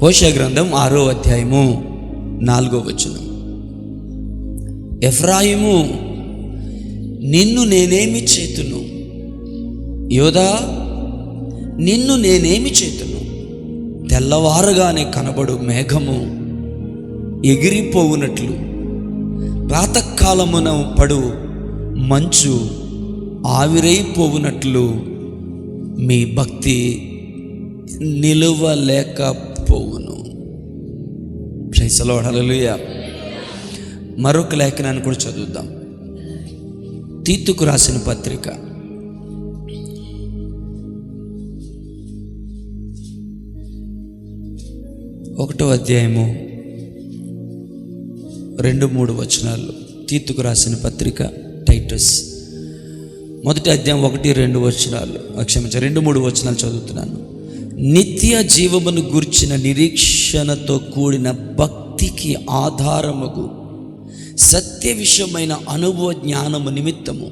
హోషేయ గ్రంథం 6వ అధ్యాయము 4వ వచనం. ఎఫ్రాయిము, నిన్ను నేనేమి చేతును? యోధా, నిన్ను నేనేమి చేతును? తెల్లవారుగానే కనబడు మేఘము ఎగిరిపోవునట్లు, ప్రాతకాలమున పడు మంచు ఆవిరైపోవునట్లు మీ భక్తి నిలువలేకపోవును. ప్రైజ్ ది లార్డ్, హల్లెలూయా. మరొక లేఖనాన్ని కూడా చదువుదాం. తీతుకు రాసిన పత్రిక 1వ అధ్యాయము 2-3 వచనాలు. తీతుకు రాసిన పత్రిక, టైటస్ 1వ అధ్యాయం 1-2 వచనాలు, క్షమించారు 2-3 వచనాలు చదువుతున్నాను. నిత్య జీవమును గూర్చిన నిరీక్షణతో కూడిన భక్తికి ఆధారముగు సత్య విషయమైన అనుభవ జ్ఞానము నిమిత్తము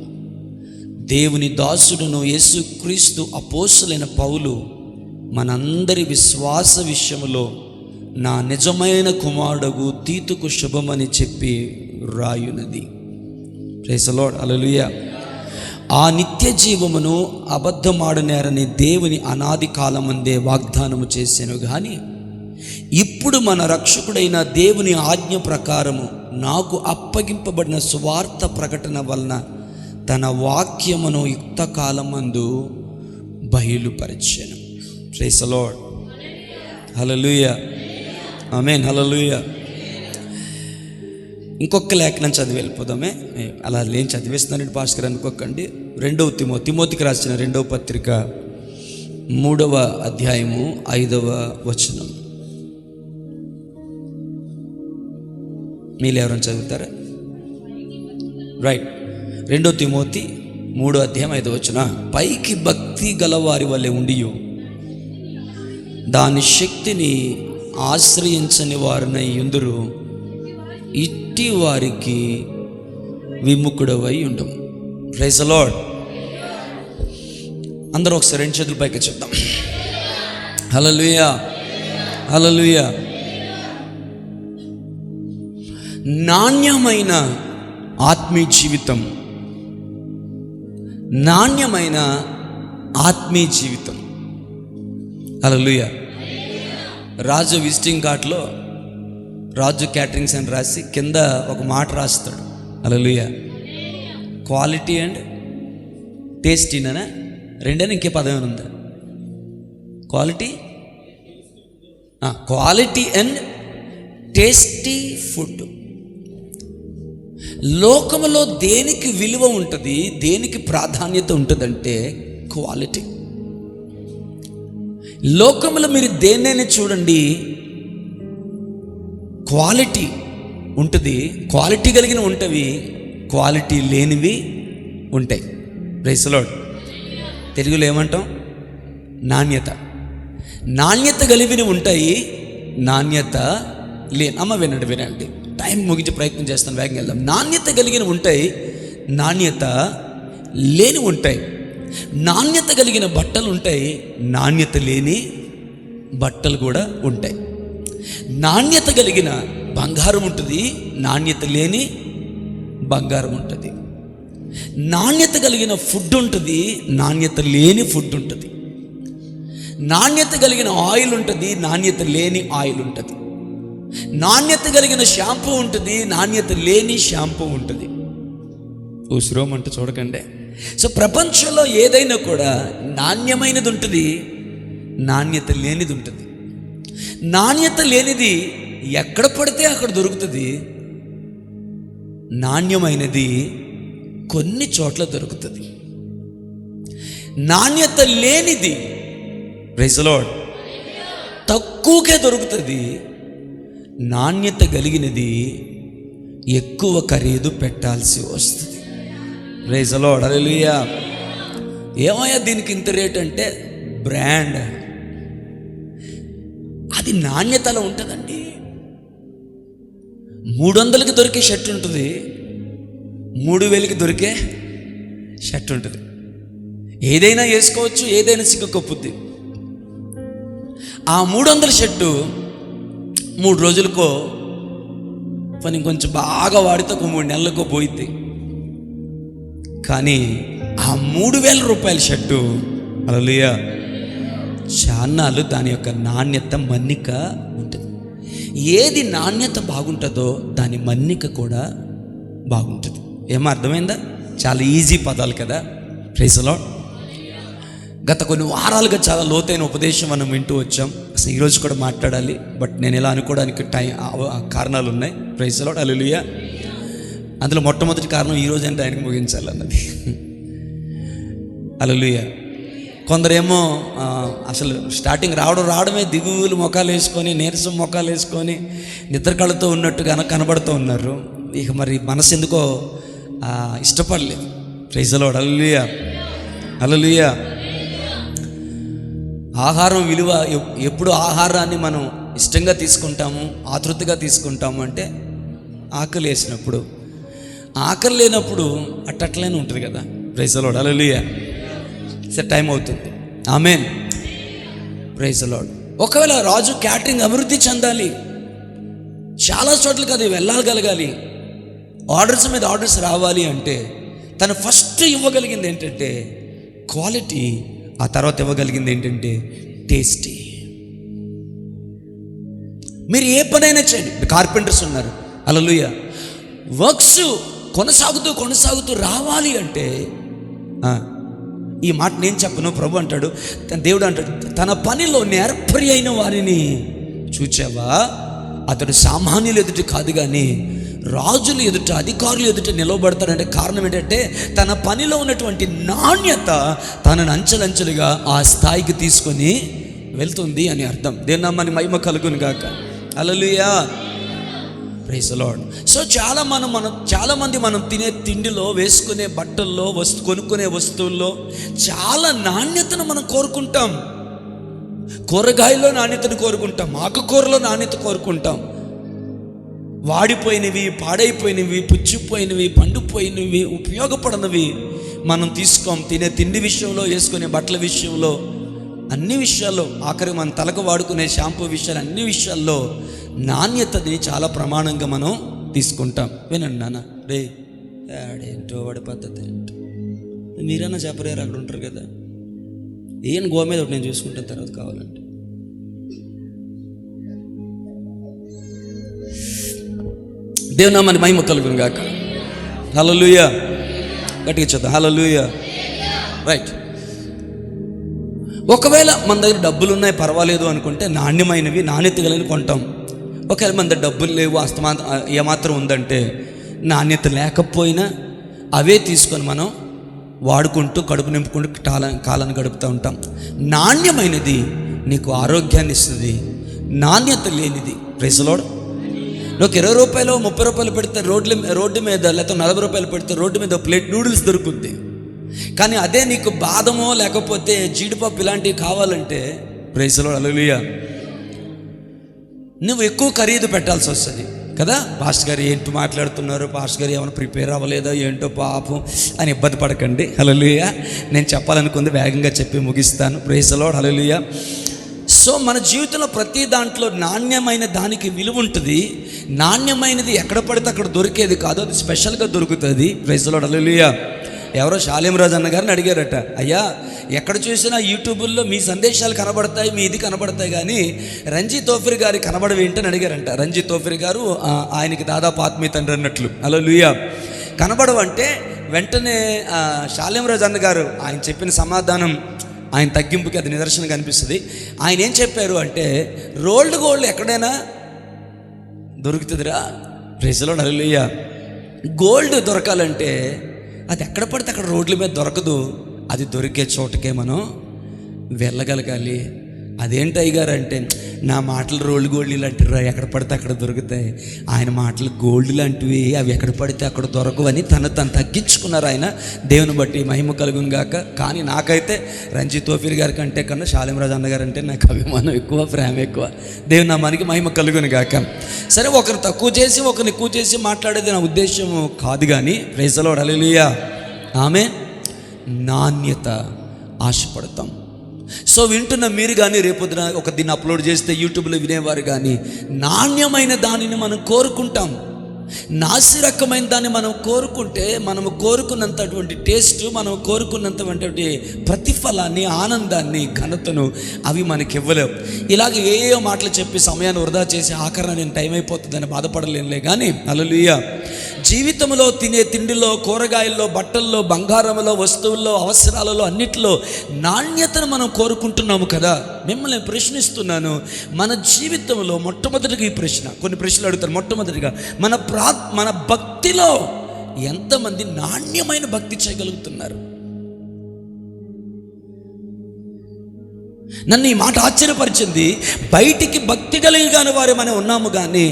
దేవుని దాసుడును యేసుక్రీస్తు అపోస్తలుడైన పౌలు మనందరి విశ్వాస విషయములో నా నిజమైన కుమారుడు తీతుకు శుభమని చెప్పి రాయునది. ప్రైజ్ ది లార్డ్, హల్లెలూయా. ఆ నిత్య జీవమును అబద్ధమాడనేరని దేవుని అనాది కాలమందే వాగ్దానము చేశాను గాని ఇప్పుడు మన రక్షకుడైన దేవుని ఆజ్ఞ ప్రకారము నాకు అప్పగింపబడిన సువార్త ప్రకటన వలన తన వాక్యమును యుక్త కాలమందు బయలుపరిచాను. ప్రైజ్ ది లార్డ్, హల్లెలూయా, ఆమేన్, హల్లెలూయా. ఇంకొక లేఖనం చదివి వెళ్ళిపోదామే. అలా లేని చదివేస్తున్నానండి పాస్టర్ అనుకోకండి. 2వ తిమోతికి రాసిన 2వ పత్రిక 3వ అధ్యాయము 5వ వచనం. మీరు ఎవరైనా చదువుతారా? రైట్. 2వ తిమోతి 3వ అధ్యాయం 5వ వచనం. పైకి భక్తి గలవారి వలె ఉండియు దాని శక్తిని ఆశ్రయించని వారినై యుందురు, ఇట్టి వారికి విముఖుడవై ఉండము. Praise the Lord. అందరూ ఒకసారి 2 చేతుల పైకి చెప్దాం. హల్లెలూయా, హల్లెలూయా. నాణ్యమైన ఆత్మీయ జీవితం, నాణ్యమైన ఆత్మీయ జీవితం. హల్లెలూయా. రాజు విజిటింగ్ కార్డులో రాజు క్యాటరింగ్స్ అని రాసి కింద ఒక మాట రాస్తాడు. హల్లెలూయా. Quality and టేస్టీనా? రెండైనా ఇంకే పదం ఉందా? Quality and tasty food. లోకములో దేనికి విలువ ఉంటుంది, దేనికి ప్రాధాన్యత ఉంటుందంటే క్వాలిటీ. లోకములో మీరు దేన్నైనా చూడండి, క్వాలిటీ ఉంటుంది, క్వాలిటీ కలిగిన ఉంటవి, క్వాలిటీ లేనివి ఉంటాయి. Praise the Lord. తెలుగులో ఏమంటాం? నాణ్యత. నాణ్యత కలిగినవి ఉంటాయి, నాణ్యత లేని. అమ్మ వినండి, టైం ముగించే ప్రయత్నం చేస్తాను, వేగంగా వెళ్దాం. నాణ్యత కలిగిన ఉంటాయి, నాణ్యత లేని ఉంటాయి. నాణ్యత కలిగిన బట్టలు ఉంటాయి, నాణ్యత లేని బట్టలు కూడా ఉంటాయి. నాణ్యత కలిగిన బంగారం ఉంటుంది, నాణ్యత లేని బంగారం ఉంటుంది. నాణ్యత కలిగిన ఫుడ్ ఉంటుంది, నాణ్యత లేని ఫుడ్ ఉంటుంది. నాణ్యత కలిగిన ఆయిల్ ఉంటుంది, నాణ్యత లేని ఆయిల్ ఉంటుంది. నాణ్యత కలిగిన షాంపూ ఉంటుంది, నాణ్యత లేని షాంపూ ఉంటుంది. ఊసురోమ్ అంటే చూడకండి. సో ప్రపంచంలో ఏదైనా కూడా నాణ్యమైనది ఉంటుంది, నాణ్యత లేనిది ఉంటుంది. నాణ్యత లేనిది ఎక్కడ పడితే అక్కడ దొరుకుతుంది, నాణ్యమైనది కొన్ని చోట్ల దొరుకుతుంది. నాణ్యత లేనిది, ప్రైజ్ ది లార్డ్, తక్కువకే దొరుకుతుంది. నాణ్యత కలిగినది ఎక్కువ ఖరీదు పెట్టాల్సి వస్తుంది. ప్రైజ్ ది లార్డ్, హల్లెలూయా. ఏమయ్యా దీనికి ఇంత రేట్ అంటే బ్రాండ్. అది నాణ్యతలో ఉంటుందండి. 300కి దొరికే షర్ట్ ఉంటుంది, 3000కి దొరికే షర్ట్ ఉంటుంది. ఏదైనా వేసుకోవచ్చు, ఏదైనా సిగ్గు కప్పుద్ది. ఆ 300 షర్టు 3 రోజులకో పని కొంచెం బాగా వాడితే ఒక 3 నెలలకో పోయింది. కానీ ఆ 3,000 రూపాయల షర్టు హల్లెలూయా చాన్నాళ్ళు దాని యొక్క నాణ్యత మన్నిక ఉంటుంది. ఏది నాణ్యత బాగుంటుందో దాని మన్నిక కూడా బాగుంటుంది. ఏమో అర్థమైందా? చాలా ఈజీ పదాలు కదా. Praise the Lord. గత కొన్ని వారాలుగా చాలా లోతైన ఉపదేశం మనం వింటూ వచ్చాం. అసలు ఈరోజు కూడా మాట్లాడాలి, బట్ నేను ఇలా అనుకోవడానికి కారణాలు ఉన్నాయి. Praise the Lord. హల్లెలూయా. అందులో మొట్టమొదటి కారణం ఈరోజు అంటే ఆయనకు ముగించాలన్నది. హల్లెలూయా. కొందరేమో అసలు స్టార్టింగ్ రావడమే దిగువులు మొఖాలు వేసుకొని, నీరసం మొఖాలు వేసుకొని, నిద్ర కళ్ళతో ఉన్నట్టుగా కనబడుతూ ఉన్నారు. ఇక మరి మనసు ఎందుకో ఇష్టపడలేదు. Praise the Lord. Hallelujah. Hallelujah. ఆహారం విలువ ఎప్పుడు ఆహారాన్ని మనం ఇష్టంగా తీసుకుంటాము, ఆతృతగా తీసుకుంటాము అంటే ఆకలి వేసినప్పుడు. ఆకలి లేనప్పుడు అట్టట్లనే ఉంటుంది కదా. Praise the Lord. హల్లెలూయా. సరే, టైం అవుతుంది. ఆమేన్. Praise the Lord. ఒకవేళ రాజు క్యాటరింగ్ అభివృద్ధి చెందాలి, చాలా చోట్లకి అది వెళ్ళగలగాలి, ఆర్డర్స్ మీద ఆర్డర్స్ రావాలి అంటే తను ఫస్ట్ ఇవ్వగలిగింది ఏంటంటే క్వాలిటీ, ఆ తర్వాత ఇవ్వగలిగింది ఏంటంటే టేస్టీ. మీరు ఏ పనైనా చేయండి, కార్పెంటర్స్ ఉన్నారు, హల్లెలూయా, వర్క్స్ కొనసాగుతూ రావాలి అంటే ఈ మాట నేను చెప్పను, ప్రభు అంటాడు, దేవుడు అంటాడు, తన పనిలో నేర్పరి అయిన వారిని చూచావా, అతడు సామాన్యులు ఎదుట కాదు కానీ రాజులు ఎదుట, అధికారులు ఎదుట నిలవబడతాడంటే కారణం ఏంటంటే తన పనిలో ఉన్నటువంటి నాణ్యత తనను అంచెలంచెలుగా ఆ స్థాయికి తీసుకొని వెళ్తుంది అని అర్థం. దేవుని నామానికి మహిమ కలుగును గాక. Hallelujah. Praise the Lord. So చాలామంది మనం తినే తిండిలో, వేసుకునే బట్టల్లో, కొనుక్కునే వస్తువుల్లో చాలా నాణ్యతను మనం కోరుకుంటాం. కూరగాయల్లో నాణ్యతను కోరుకుంటాం, ఆకుకూరలో నాణ్యత కోరుకుంటాం. వాడిపోయినవి, పాడైపోయినవి, పుచ్చిపోయినవి, పండుపోయినవి, ఉపయోగపడనివి మనం తీసుకోం. తినే తిండి విషయంలో, వేసుకునే బట్టల విషయంలో, అన్ని విషయాల్లో, ఆఖరి మన తలకు వాడుకునే షాంపూ విషయాలు, అన్ని విషయాల్లో నాణ్యతని చాలా ప్రమాణంగా మనం తీసుకుంటాం. వినండి నాన్న, రే ఆడేంటో వాడి పద్ధతి ఏంటో మీరన్నా చెప్పలేరు, అక్కడ ఉంటారు కదా, ఏం గో మీద ఒకటి నేను చూసుకుంటాను తర్వాత కావాలంటే. దేవుని నామానికి మహిమ కలుగును గాక. హల్లెలూయా. గట్టిగా చూద్దాం. హల్లెలూయా. రైట్. ఒకవేళ మన దగ్గర డబ్బులు ఉన్నాయి, పర్వాలేదు అనుకుంటే నాణ్యమైనవి, నాణ్యత కలిగిన కొంటాం. ఒకవేళ మన దగ్గర డబ్బులు లేవు, ఏమాత్రం ఉందంటే నాణ్యత లేకపోయినా అవే తీసుకొని మనం వాడుకుంటూ, కడుపు నింపుకుంటూ కాలాన్ని గడుపుతూ ఉంటాం. నాణ్యమైనది నీకు ఆరోగ్యాన్ని ఇస్తుంది, నాణ్యత లేనిది. Praise the Lord. నువ్వు 20 రూపాయలు 30 రూపాయలు పెడితే రోడ్డు మీద, లేకపోతే 40 రూపాయలు పెడితే రోడ్డు మీద ప్లేట్ నూడిల్స్ దొరుకుద్ది. కానీ అదే నీకు బాదమో లేకపోతే జీడిపప్పు ఇలాంటివి కావాలంటే, ప్రైజ్ ది లార్డ్, హల్లెలూయా, నువ్వు ఎక్కువ ఖరీదు పెట్టాల్సి వస్తుంది కదా. పాస్టర్ గారు ఏంటి మాట్లాడుతున్నారు, పాస్టర్ గారు ఏమైనా ప్రిపేర్ అవ్వలేదా ఏంటో పాపం అని ఇబ్బంది పడకండి. హల్లెలూయా. నేను చెప్పాలనుకుంది వేగంగా చెప్పి ముగిస్తాను. Praise the Lord. Hallelujah. So మన జీవితంలో ప్రతి దాంట్లో నాణ్యమైన దానికి విలువ ఉంటుంది. నాణ్యమైనది ఎక్కడ పడితే అక్కడ దొరికేది కాదు, అది స్పెషల్గా దొరుకుతుంది. Praise the Lord. హల్లెలూయా. ఎవరో షాలేం రాజు అన్న గారిని అడిగారట, అయ్యా ఎక్కడ చూసినా యూట్యూబుల్లో మీ సందేశాలు కనబడతాయి, మీ ఇది కనబడతాయి, కానీ రంజీ తోఫిర్ గారి కనబడవి ఏంటని అడిగారంట. రంజీ తోఫిర్ గారు ఆయనకి దాదాపు ఆత్మీయ తండ్రి అన్నట్లు. హల్లెలూయా. కనబడవంటే వెంటనే షాలేం రాజు అన్న గారు ఆయన చెప్పిన సమాధానం, ఆయన తగ్గింపుకి అది నిదర్శనం కనిపిస్తుంది. ఆయన ఏం చెప్పారు అంటే, రోల్డ్ గోల్డ్ ఎక్కడైనా దొరుకుతుందిరా. Praise the Lord. Hallelujah. Gold దొరకాలంటే అది ఎక్కడ పడితే అక్కడ రోడ్ల మీద దొరకదు, అది దొరికే చోటకే మనం వెళ్ళగలగాలి. అదేంటి అయ్యగారు అంటే, నా మాటలు రోల్డ్ గోల్డ్ లాంటివి ఎక్కడ పడితే అక్కడ దొరుకుతాయి, ఆయన మాటలు గోల్డ్ లాంటివి, అవి ఎక్కడ పడితే అక్కడ దొరకవని తను తగ్గించుకున్నారు ఆయన. దేవుని బట్టి మహిమ కలుగును గాక. కానీ నాకైతే రంజీ తోఫీర్ గారి కంటే కన్నా షాలేం రాజు అన్నగారు అంటే నాకు అభిమానం ఎక్కువ, ప్రేమ ఎక్కువ. దేవుని నామానికి మహిమ కలుగును గాక. సరే, ఒకరు తక్కువ చేసి ఒకరిని ఎక్కువ చేసి మాట్లాడేది నా ఉద్దేశం కాదు, కానీ ప్రైజ్ ది లార్డ్. హల్లెలూయా. ఆమేన్. నాణ్యత ఆశపడతాం. సో వింటున్న మీరు కానీ రేపొద్దున ఒక దీన్ని అప్లోడ్ చేస్తే యూట్యూబ్లో వినేవారు కానీ నాణ్యమైన దానిని మనం కోరుకుంటాం. నాసిరకమైన దాన్ని మనం కోరుకుంటే మనము కోరుకున్నంతటువంటి టేస్ట్, మనం కోరుకున్నంతటువంటి ప్రతిఫలాన్ని, ఆనందాన్ని, ఘనతను అవి మనకి ఇవ్వలేవు. ఇలాగ ఏయో మాటలు చెప్పి సమయాన్ని వృధా చేసి ఆఖరణ నేను టైం అయిపోతుందని బాధపడలేనులే. కానీ హల్లెలూయా, జీవితంలో తినే తిండిలో, కూరగాయల్లో, బట్టల్లో, బంగారంలో, వస్తువుల్లో, అవసరాలలో అన్నిటిలో నాణ్యతను మనం కోరుకుంటున్నాము కదా. మిమ్మల్ని ప్రశ్నిస్తున్నాను, మన జీవితంలో మొట్టమొదటిగా ఈ ప్రశ్న, కొన్ని ప్రశ్నలు అడుగుతారు. మొట్టమొదటిగా మన భక్తిలో ఎంతమంది నాణ్యమైన భక్తి చేయగలుగుతున్నారు? నన్ను ఈ మాట ఆశ్చర్యపరిచింది. బయటికి భక్తి కలిగిన వారే మనం ఉన్నాము కానీ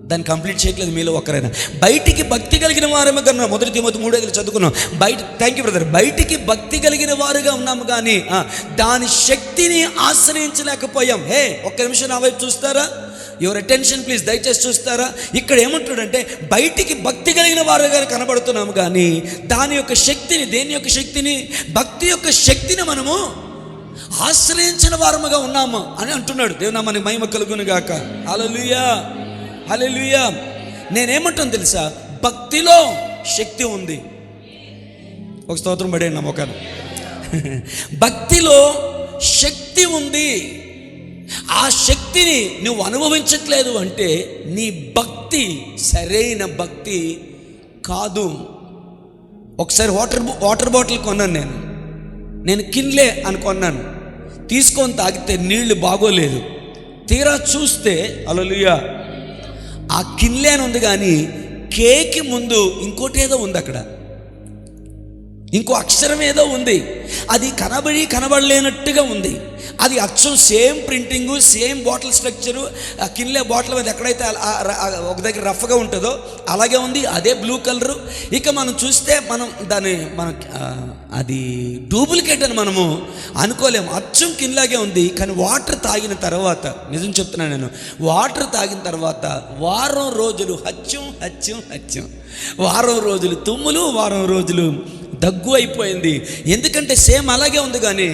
దాన్ని కంప్లీట్ చేయట్లేదు మీలో ఒకరైనా. బయటికి భక్తి కలిగిన వారేమో కన్నా 1 తిమోతి 3:5 చదువుకున్నాం. Thank you brother. బయటికి భక్తి కలిగిన వారుగా ఉన్నాము కానీ దాని శక్తిని ఆశ్రయించలేకపోయాం. ఒక్క నిమిషం నా వైపు చూస్తారా? యువర్ అటెన్షన్ ప్లీజ్, దయచేసి చూస్తారా? ఇక్కడ ఏమంటాడంటే బయటికి భక్తి కలిగిన వారుగా కనబడుతున్నాము కానీ దాని యొక్క శక్తిని, దేని యొక్క శక్తిని, భక్తి యొక్క శక్తిని మనము ఆశ్రయించిన వారముగా ఉన్నాము అని అంటున్నాడు. దేవుని మనకి మహిమ కలుగును గాక. హల్లెలూయా, హల్లెలూయా. నేనేమంటాను తెలుసా? భక్తిలో శక్తి ఉంది. ఒక స్తోత్రం పడే నమ్మకాన్ని. భక్తిలో శక్తి ఉంది. ఆ శక్తిని నువ్వు అనుభవించట్లేదు అంటే నీ భక్తి సరైన భక్తి కాదు. ఒకసారి వాటర్ బాటిల్ కొన్నాను నేను కిన్లే అని కొన్నాను. తీసుకొని తాగితే నీళ్లు బాగోలేదు. తీరా చూస్తే హల్లెలూయా, ఆ కిన్లే అని ఉంది కానీ కేకి ముందు ఇంకోటి ఏదో ఉంది, అక్కడ ఇంకో అక్షరం ఏదో ఉంది. అది కనబడలేనట్టుగా ఉంది. అది అచ్చం same printing, same bottle structure. ఆ కిన్లే బాటిల్ మీద ఎక్కడైతే ఒక దగ్గర రఫ్గా ఉంటుందో అలాగే ఉంది. అదే బ్లూ కలరు. ఇక మనం చూస్తే అది డూప్లికేట్ అని మనము అనుకోలేము. అచ్చం కిన్లాగే ఉంది. కానీ వాటర్ తాగిన తర్వాత, నిజం చెప్తున్నాను నేను, వాటర్ తాగిన తర్వాత వారం రోజులు హత్యం, వారం రోజులు తుమ్ములు, వారం రోజులు దగ్గు అయిపోయింది. ఎందుకంటే సేమ్ అలాగే ఉంది కానీ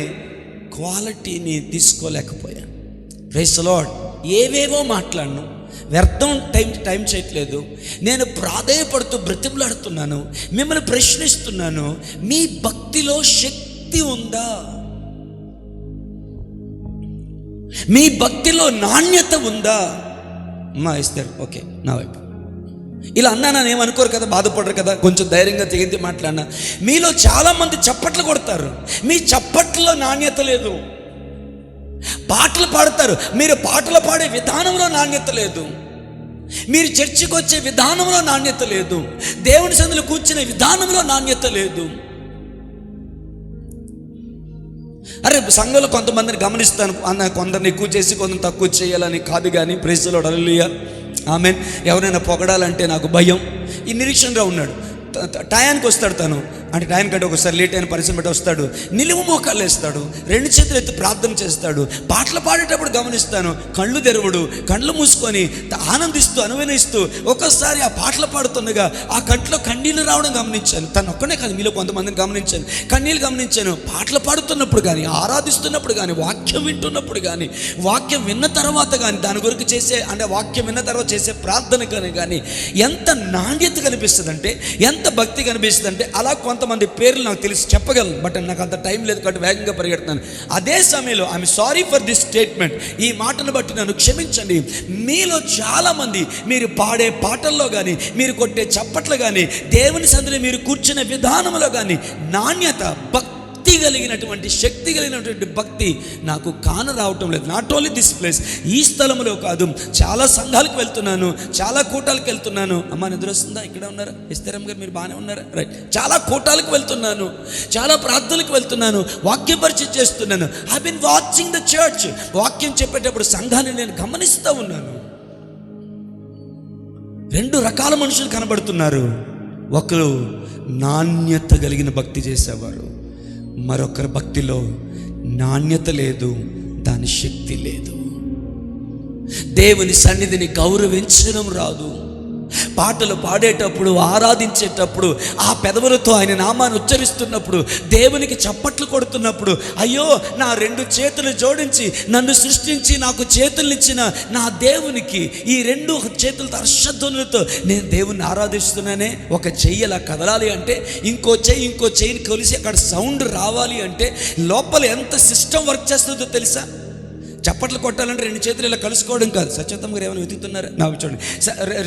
క్వాలిటీని తీసుకోలేకపోయాను. Praise the lord. ఏవేవో మాట్లాడను, వ్యర్థం టైం చేయట్లేదు. నేను ప్రాధేయపడుతూ బ్రతిమలాడుతున్నాను, మిమ్మల్ని ప్రశ్నిస్తున్నాను. మీ భక్తిలో శక్తి ఉందా? మీ భక్తిలో నాణ్యత ఉందా? అమ్మా ఇస్తారు, ఓకే, నా వైపు ఇలా అన్నా నన్ను ఏమనుకోరు కదా, బాధపడరు కదా. కొంచెం ధైర్యంగా తెగించి మాట్లాడినా. మీలో చాలామంది చప్పట్లు కొడతారు, మీ చప్పట్లో నాణ్యత లేదు. పాటలు పాడతారు, మీరు పాటలు పాడే విధానంలో నాణ్యత లేదు. మీరు చర్చికి వచ్చే విధానంలో నాణ్యత లేదు. దేవుని సన్నిధిలో కూర్చునే విధానంలో నాణ్యత లేదు. అరే సంఘంలో కొంతమందిని గమనిస్తాను, కొందరిని ఎక్కువ చేసి కొందరిని తక్కువ చేయాలని కాదు కానీ ప్రైజ్ ది లార్డ్, హల్లెలూయా, ఆమేన్. ఎవరైనా పొగడాలంటే నాకు భయం. ఈ నిరీక్షణగా ఉన్నాడు, టయానికి వస్తాడు తను. అంటే టైం కంటే ఒకసారి లేట్ అయిన పరిస్థితి బట్టి వస్తాడు, నిలువు మోకాళ్ళు వేస్తాడు, 2 చేతులు ఎత్తి ప్రార్థన చేస్తాడు. పాటలు పాడేటప్పుడు గమనిస్తాను, కళ్ళు తెరవడు, కళ్ళు మూసుకొని ఆనందిస్తూ అనుభవిస్తూ ఒక్కోసారి ఆ పాటలు పాడుతుండగా ఆ కంట్లో కన్నీళ్ళు రావడం గమనించాను. తను ఒక్కనే కాదు, మీలో కొంతమందిని గమనించాను, కన్నీళ్ళు గమనించాను. పాటలు పాడుతున్నప్పుడు కానీ, ఆరాధిస్తున్నప్పుడు కానీ, వాక్యం వింటున్నప్పుడు కానీ, వాక్యం విన్న తర్వాత కానీ, దాని గురించి చేసే అంటే వాక్యం విన్న తర్వాత చేసే ప్రార్థన కానీ ఎంత నాణ్యత కనిపిస్తుంది అంటే, ఎంత భక్తి కనిపిస్తుంది అంటే, అలా కొంతమంది పేర్లు నాకు తెలిసి చెప్పగలను, బట్ నాకు అంత టైం లేదు కాబట్టి వేగంగా పరిగెడుతున్నాను. అదే సమయంలో I'm sorry for this statement, ఈ మాటను బట్టి నన్ను క్షమించండి. మీలో చాలామంది మీరు పాడే పాటల్లో కానీ, మీరు కొట్టే చప్పట్లు కానీ, దేవుని సన్నిధిలో మీరు కూర్చునే విధానంలో కానీ నాణ్యత, భక్తి కలిగినటువంటి శక్తి కలిగినటువంటి భక్తి నాకు కానరావటం లేదు. నాట్ ఓన్లీ దిస్ ప్లేస్, ఈ స్థలంలో కాదు, చాలా సంఘాలకు వెళ్తున్నాను, చాలా కూటాలకు వెళ్తున్నాను. అమ్మ నిద్ర వస్తుందా? ఇక్కడ ఉన్నారా? ఇస్తారమ్మ గారు, మీరు బాగానే ఉన్నారా? రైట్. చాలా కూటాలకు వెళ్తున్నాను, చాలా ప్రార్థనలకు వెళ్తున్నాను, వాక్య పరిచయం చేస్తున్నాను. I been watching the church. వాక్యం చెప్పేటప్పుడు సంఘాన్ని నేను గమనిస్తూ ఉన్నాను. 2 రకాల మనుషులు కనబడుతున్నారు. ఒకరు నాణ్యత కలిగిన భక్తి చేసేవారు, మరొకరి భక్తిలో నాణ్యత లేదు, దాని శక్తి లేదు. దేవుని సన్నిధిని గౌరవించడం రాదు, పాటలు పాడేటప్పుడు, ఆరాధించేటప్పుడు, ఆ పెదవులతో ఆయన నామాన్ని ఉచ్చరిస్తున్నప్పుడు, దేవునికి చప్పట్లు కొడుతున్నప్పుడు, అయ్యో నా 2 చేతులు జోడించి నన్ను సృష్టించి నాకు చేతులనిచ్చిన నా దేవునికి ఈ 2 చేతులతో హర్షధ్వనులతో నేను దేవుణ్ణి ఆరాధిస్తున్నానే. ఒక చెయ్యి అలా కదలాలి అంటే ఇంకో చెయ్యిని కలిసి అక్కడ సౌండ్ రావాలి అంటే లోపల ఎంత సిస్టమ్ వర్క్ చేస్తుందో తెలుసా? చప్పట్లు కొట్టాలంటే 2 చేతులు ఇలా కలుసుకోవడం కాదు. సత్యత్వం గారు ఏమైనా వెతుకుతున్నారా? నాకు చూడండి,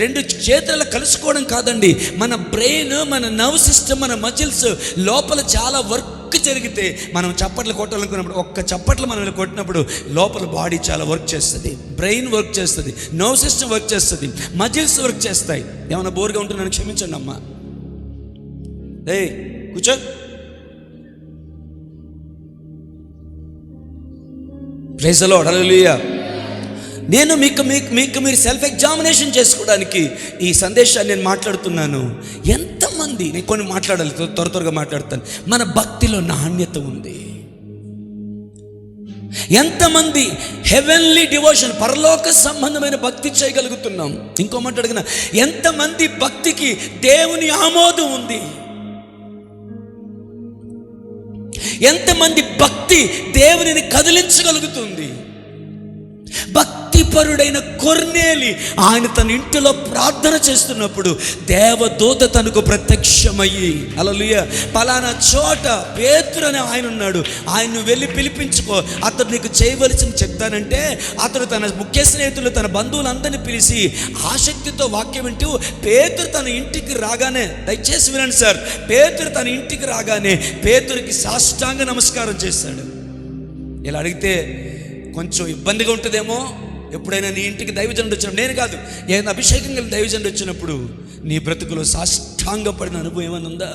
2 చేతులు ఇలా కలుసుకోవడం కాదండి. మన బ్రెయిన్, మన నర్వ్ సిస్టమ్, మన మజిల్స్ లోపల చాలా వర్క్ జరిగితే మనం చప్పట్లు కొట్టాలనుకున్నప్పుడు, ఒక్క చప్పట్లు మనం ఇలా కొట్టినప్పుడు లోపల బాడీ చాలా వర్క్ చేస్తుంది. బ్రెయిన్ వర్క్ చేస్తుంది, నర్వ్ సిస్టమ్ వర్క్ చేస్తుంది, మజిల్స్ వర్క్ చేస్తాయి. ఏమైనా బోర్గా ఉంటున్నాను క్షమించండి అమ్మా. కూర్చో. ప్రైజ్ ది లార్డ్, హల్లెలూయా. నేను మీకు మీరు సెల్ఫ్ ఎగ్జామినేషన్ చేసుకోవడానికి ఈ సందేశాన్ని నేను మాట్లాడుతున్నాను. ఎంతమంది, నేను కొన్ని మాట్లాడాలి, త్వరగా మాట్లాడతాను. మన భక్తిలో నాణ్యత ఉంది. ఎంతమంది హెవెన్లీ డివోషన్, పరలోక సంబంధమైన భక్తి చేయగలుగుతున్నాం? ఇంకో మాట అడిగిన, ఎంతమంది భక్తికి దేవుని ఆమోదం ఉంది? ఎంతమంది భక్తి దేవునిని కదిలించగలుగుతుంది? భక్తిపరుడైన కొర్నేలి ఆయన తన ఇంటిలో ప్రార్థన చేస్తున్నప్పుడు దేవదూత తనకు ప్రత్యక్షమయ్యి, హల్లెలూయా, పలానా చోట పేతురు అనే ఆయన ఉన్నాడు, ఆయన్ను వెళ్ళి పిలిపించుకో, అతడు నీకు చేయవలసింది చెప్తానంటే అతడు తన ముఖ్య స్నేహితులు, తన బంధువులందరినీ పిలిచి ఆసక్తితో వాక్యం వింటూ, పేతురు తన ఇంటికి రాగానే, దయచేసి వినండి సార్, పేతురు తన ఇంటికి రాగానే పేతురికి సాష్టాంగ నమస్కారం చేశాడు. ఇలా అడిగితే కొంచెం ఇబ్బందిగా ఉంటుందేమో. ఎప్పుడైనా నీ ఇంటికి దైవజనుడు వచ్చినప్పుడు, నేను కాదు, ఏదైనా అభిషేకం కలిగిన దైవజనుడు వచ్చినప్పుడు నీ బ్రతుకులో సాష్టాంగపడిన అనుభవం ఏమైనా ఉందా?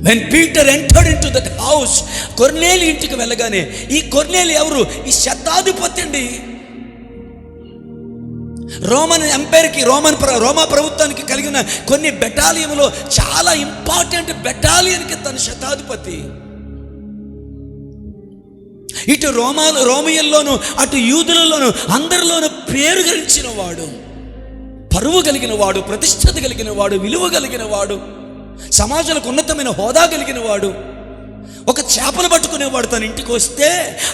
When Peter entered into that house, కొర్నేలి ఇంటికి వెళ్ళగానే, ఈ కొర్నేలి ఎవరు? ఈ శతాధిపతి అండి. రోమన్ ఎంపైర్కి, రోమా ప్రభుత్వానికి కలిగిన కొన్ని బెటాలియన్లో చాలా ఇంపార్టెంట్ బెటాలియన్కి తన శతాధిపతి. ఇటు రోమియల్లోను అటు యూదులలోను అందరిలోనూ పేరు గెలిచిన వాడు, పరువు కలిగిన వాడు, ప్రతిష్టత కలిగిన వాడు, విలువ కలిగిన వాడు, సమాజానికి ఉన్నతమైన హోదా కలిగిన వాడు, ఒక చేపలు పట్టుకునేవాడు తన ఇంటికి వస్తే,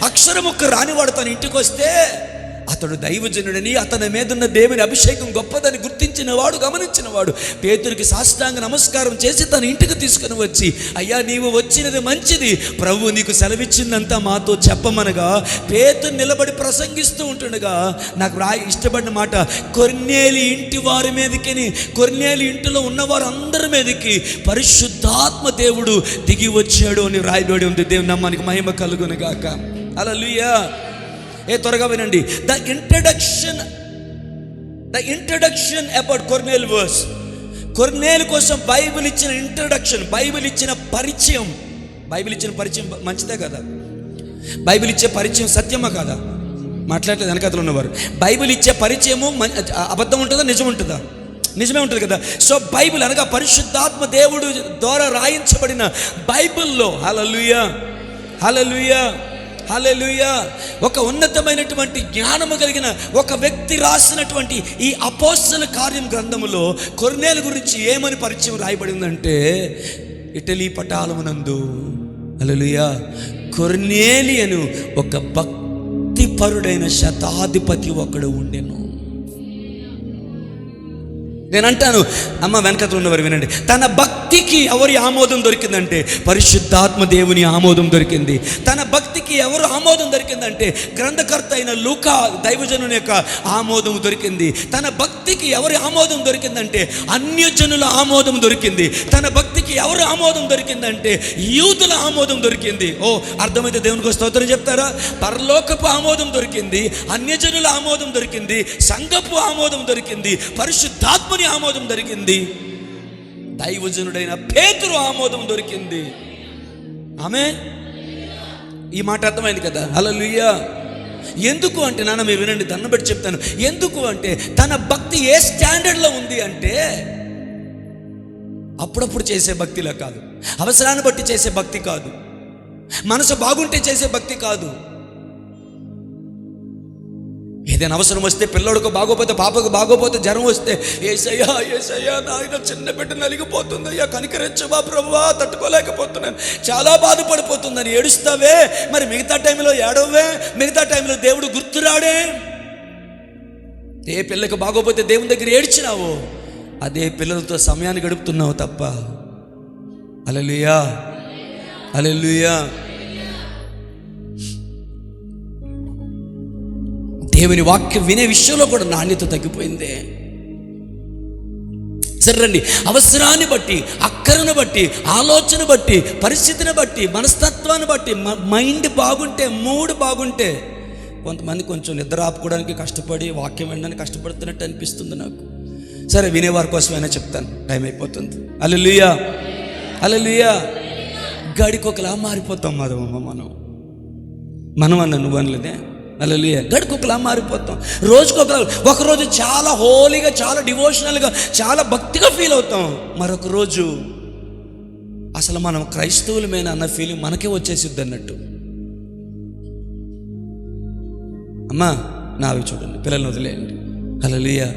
అక్షరముక్క రానివాడు తన ఇంటికి వస్తే, అతడు దైవజనుడని, అతని మీద ఉన్న దేవుని అభిషేకం గొప్పదని గుర్తించిన వాడు, గమనించిన వాడు పేతురికి సాష్టాంగ నమస్కారం చేసి తన ఇంటికి తీసుకుని వచ్చి, అయ్యా నీవు వచ్చినది మంచిది, ప్రభువు నీకు సెలవిచ్చిందంతా మాతో చెప్పమనగా, పేతురు నిలబడి ప్రసంగిస్తూ ఉంటుండగా నాకు ఇష్టపడిన మాట, కొర్నేలి ఇంటి వారి మీదకి, కొర్నేలి ఇంటిలో ఉన్నవారు అందరి మీదకి పరిశుద్ధాత్మ దేవుడు దిగి వచ్చాడు అని రాయబడి ఉంది. దేవుని నామానికి మహిమ కలుగును గాక. హల్లెలూయా. త్వరగా వినండి. The introduction about Cornel verse. కొర్నేలు కోసం బైబిల్ ఇచ్చిన ఇంట్రడక్షన్, బైబిల్ ఇచ్చిన పరిచయం. బైబిల్ ఇచ్చిన పరిచయం మంచిదే కదా? బైబిల్ ఇచ్చే పరిచయం సత్యమా కాదా? మాట్లాడలేదు వెనకతలు ఉన్నవారు. బైబిల్ ఇచ్చే పరిచయము అబద్ధం ఉంటుందా, నిజం ఉంటుందా? నిజమే ఉంటుంది కదా. సో బైబిల్ అనగా పరిశుద్ధాత్మ దేవుడు ద్వారా రాయించబడిన బైబిల్లో, హల్లెలూయా, హల్లెలూయా, హల్లెలూయా, ఒక ఉన్నతమైనటువంటి జ్ఞానము కలిగిన ఒక వ్యక్తి రాసినటువంటి ఈ అపోస్తల కార్యం గ్రంథములో కొర్నేలు గురించి ఏమని పరిచయం రాయబడి ఉందంటే, ఇటలీ పటాలమునందు, హల్లెలూయా, కొర్నేలి అను ఒక భక్తిపరుడైన శతాధిపతి ఒకడు ఉండెను. నేను అంటాను, అమ్మ వెనకతో ఉన్నవారు వినండి, తన భక్తికి ఎవరి ఆమోదం దొరికిందంటే పరిశుద్ధాత్మ దేవుని ఆమోదం దొరికింది. తన భక్తికి ఎవరు ఆమోదం దొరికిందంటే గ్రంథకర్త అయిన లూకా దైవజనుని యొక్క ఆమోదం దొరికింది. తన భక్తికి ఎవరి ఆమోదం దొరికిందంటే అన్యజనుల ఆమోదం దొరికింది. తన భక్తికి ఎవరు ఆమోదం దొరికిందంటే యూదుల ఆమోదం దొరికింది. ఓ, అర్థమైతే దేవునికి స్తోత్రం చెప్తారా? పరలోకపు ఆమోదం దొరికింది, అన్యజనుల ఆమోదం దొరికింది, సంఘపు ఆమోదం దొరికింది, పరిశుద్ధాత్మ ఆమోదం దొరికింది, దైవజనుడైన పేతురు ఆమోదం దొరికింది. ఆమేన్. ఈ మాట అర్థమైంది కదా? హల్లెలూయా. ఎందుకు అంటే, నాన్న మీరు వినండి, దండం పెట్టి చెప్తాను. ఎందుకు అంటే తన భక్తి ఏ స్టాండర్డ్లో ఉంది అంటే అప్పుడప్పుడు చేసే భక్తిలా కాదు, అవసరాన్ని బట్టి చేసే భక్తి కాదు, మనసు బాగుంటే చేసే భక్తి కాదు. ఏదైనా అవసరం వస్తే, పిల్లోడికి బాగోపోతే, పాపకు బాగోపోతే, జ్వరం వస్తే, ఏసయ్యా ఏసయ్యా నాయన చిన్న బిడ్డ నలిగిపోతుందయ్యా, కనికరించవా ప్రభువా, తట్టుకోలేకపోతున్నాను, చాలా బాధపడిపోతుందని ఏడుస్తావే. మరి మిగతా టైంలో ఏడవే, మిగతా టైంలో దేవుడు గుర్తురాడే. ఏ పిల్లకి బాగోపోతే దేవుని దగ్గర ఏడ్చినావో అదే పిల్లలతో సమయాన్ని గడుపుతున్నావు తప్ప. హల్లెలూయా హల్లెలూయా. దేవుని వాక్యం వినే విషయంలో కూడా నాణ్యత తగ్గిపోయిందే. సరే రండి, అవసరాన్ని బట్టి, అక్కరను బట్టి, ఆలోచన బట్టి, పరిస్థితిని బట్టి, మనస్తత్వాన్ని బట్టి, మైండ్ బాగుంటే, మూడ్ బాగుంటే, కొంతమంది కొంచెం నిద్ర ఆపుకోవడానికి కష్టపడి వాక్యం వినడానికి కష్టపడుతున్నట్టు అనిపిస్తుంది నాకు. సరే, వినేవారి కోసమైనా చెప్తాను, టైం అయిపోతుంది. హల్లెలూయా హల్లెలూయా. గడికొకలా మారిపోతాం మనం అన్న నువ్వు అనలేదే. హల్లెలూయా. గడికొకలా మారిపోతాం. ఒకరోజు చాలా హోలీగా, చాలా డివోషనల్గా, చాలా భక్తిగా ఫీల్ అవుతాం. మరొక రోజు అసలు మనం క్రైస్తవులమేనా అన్న ఫీలింగ్ మనకే వచ్చేసిద్ది అన్నట్టు. అమ్మా నావి చూడండి, పిల్లల్ని వదిలేయండి. హల్లెలూయా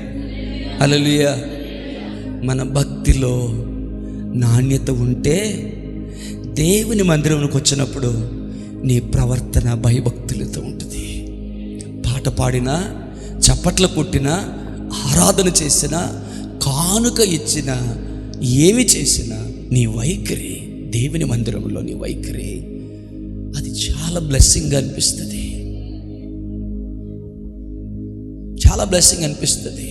హల్లెలూయా. మన భక్తిలో నాణ్యత ఉంటే దేవుని మందిరంలోకి వచ్చినప్పుడు నీ ప్రవర్తన భయభక్తులతో ఉంటుంది. పాట పాడినా, చప్పట్లు కొట్టినా, ఆరాధన చేసినా, కానుక ఇచ్చినా, ఏమి చేసినా నీ వైఖరి, దేవుని మందిరంలో నీ వైఖరి, అది చాలా బ్లెస్సింగ్గా అనిపిస్తుంది, చాలా బ్లెస్సింగ్ అనిపిస్తుంది.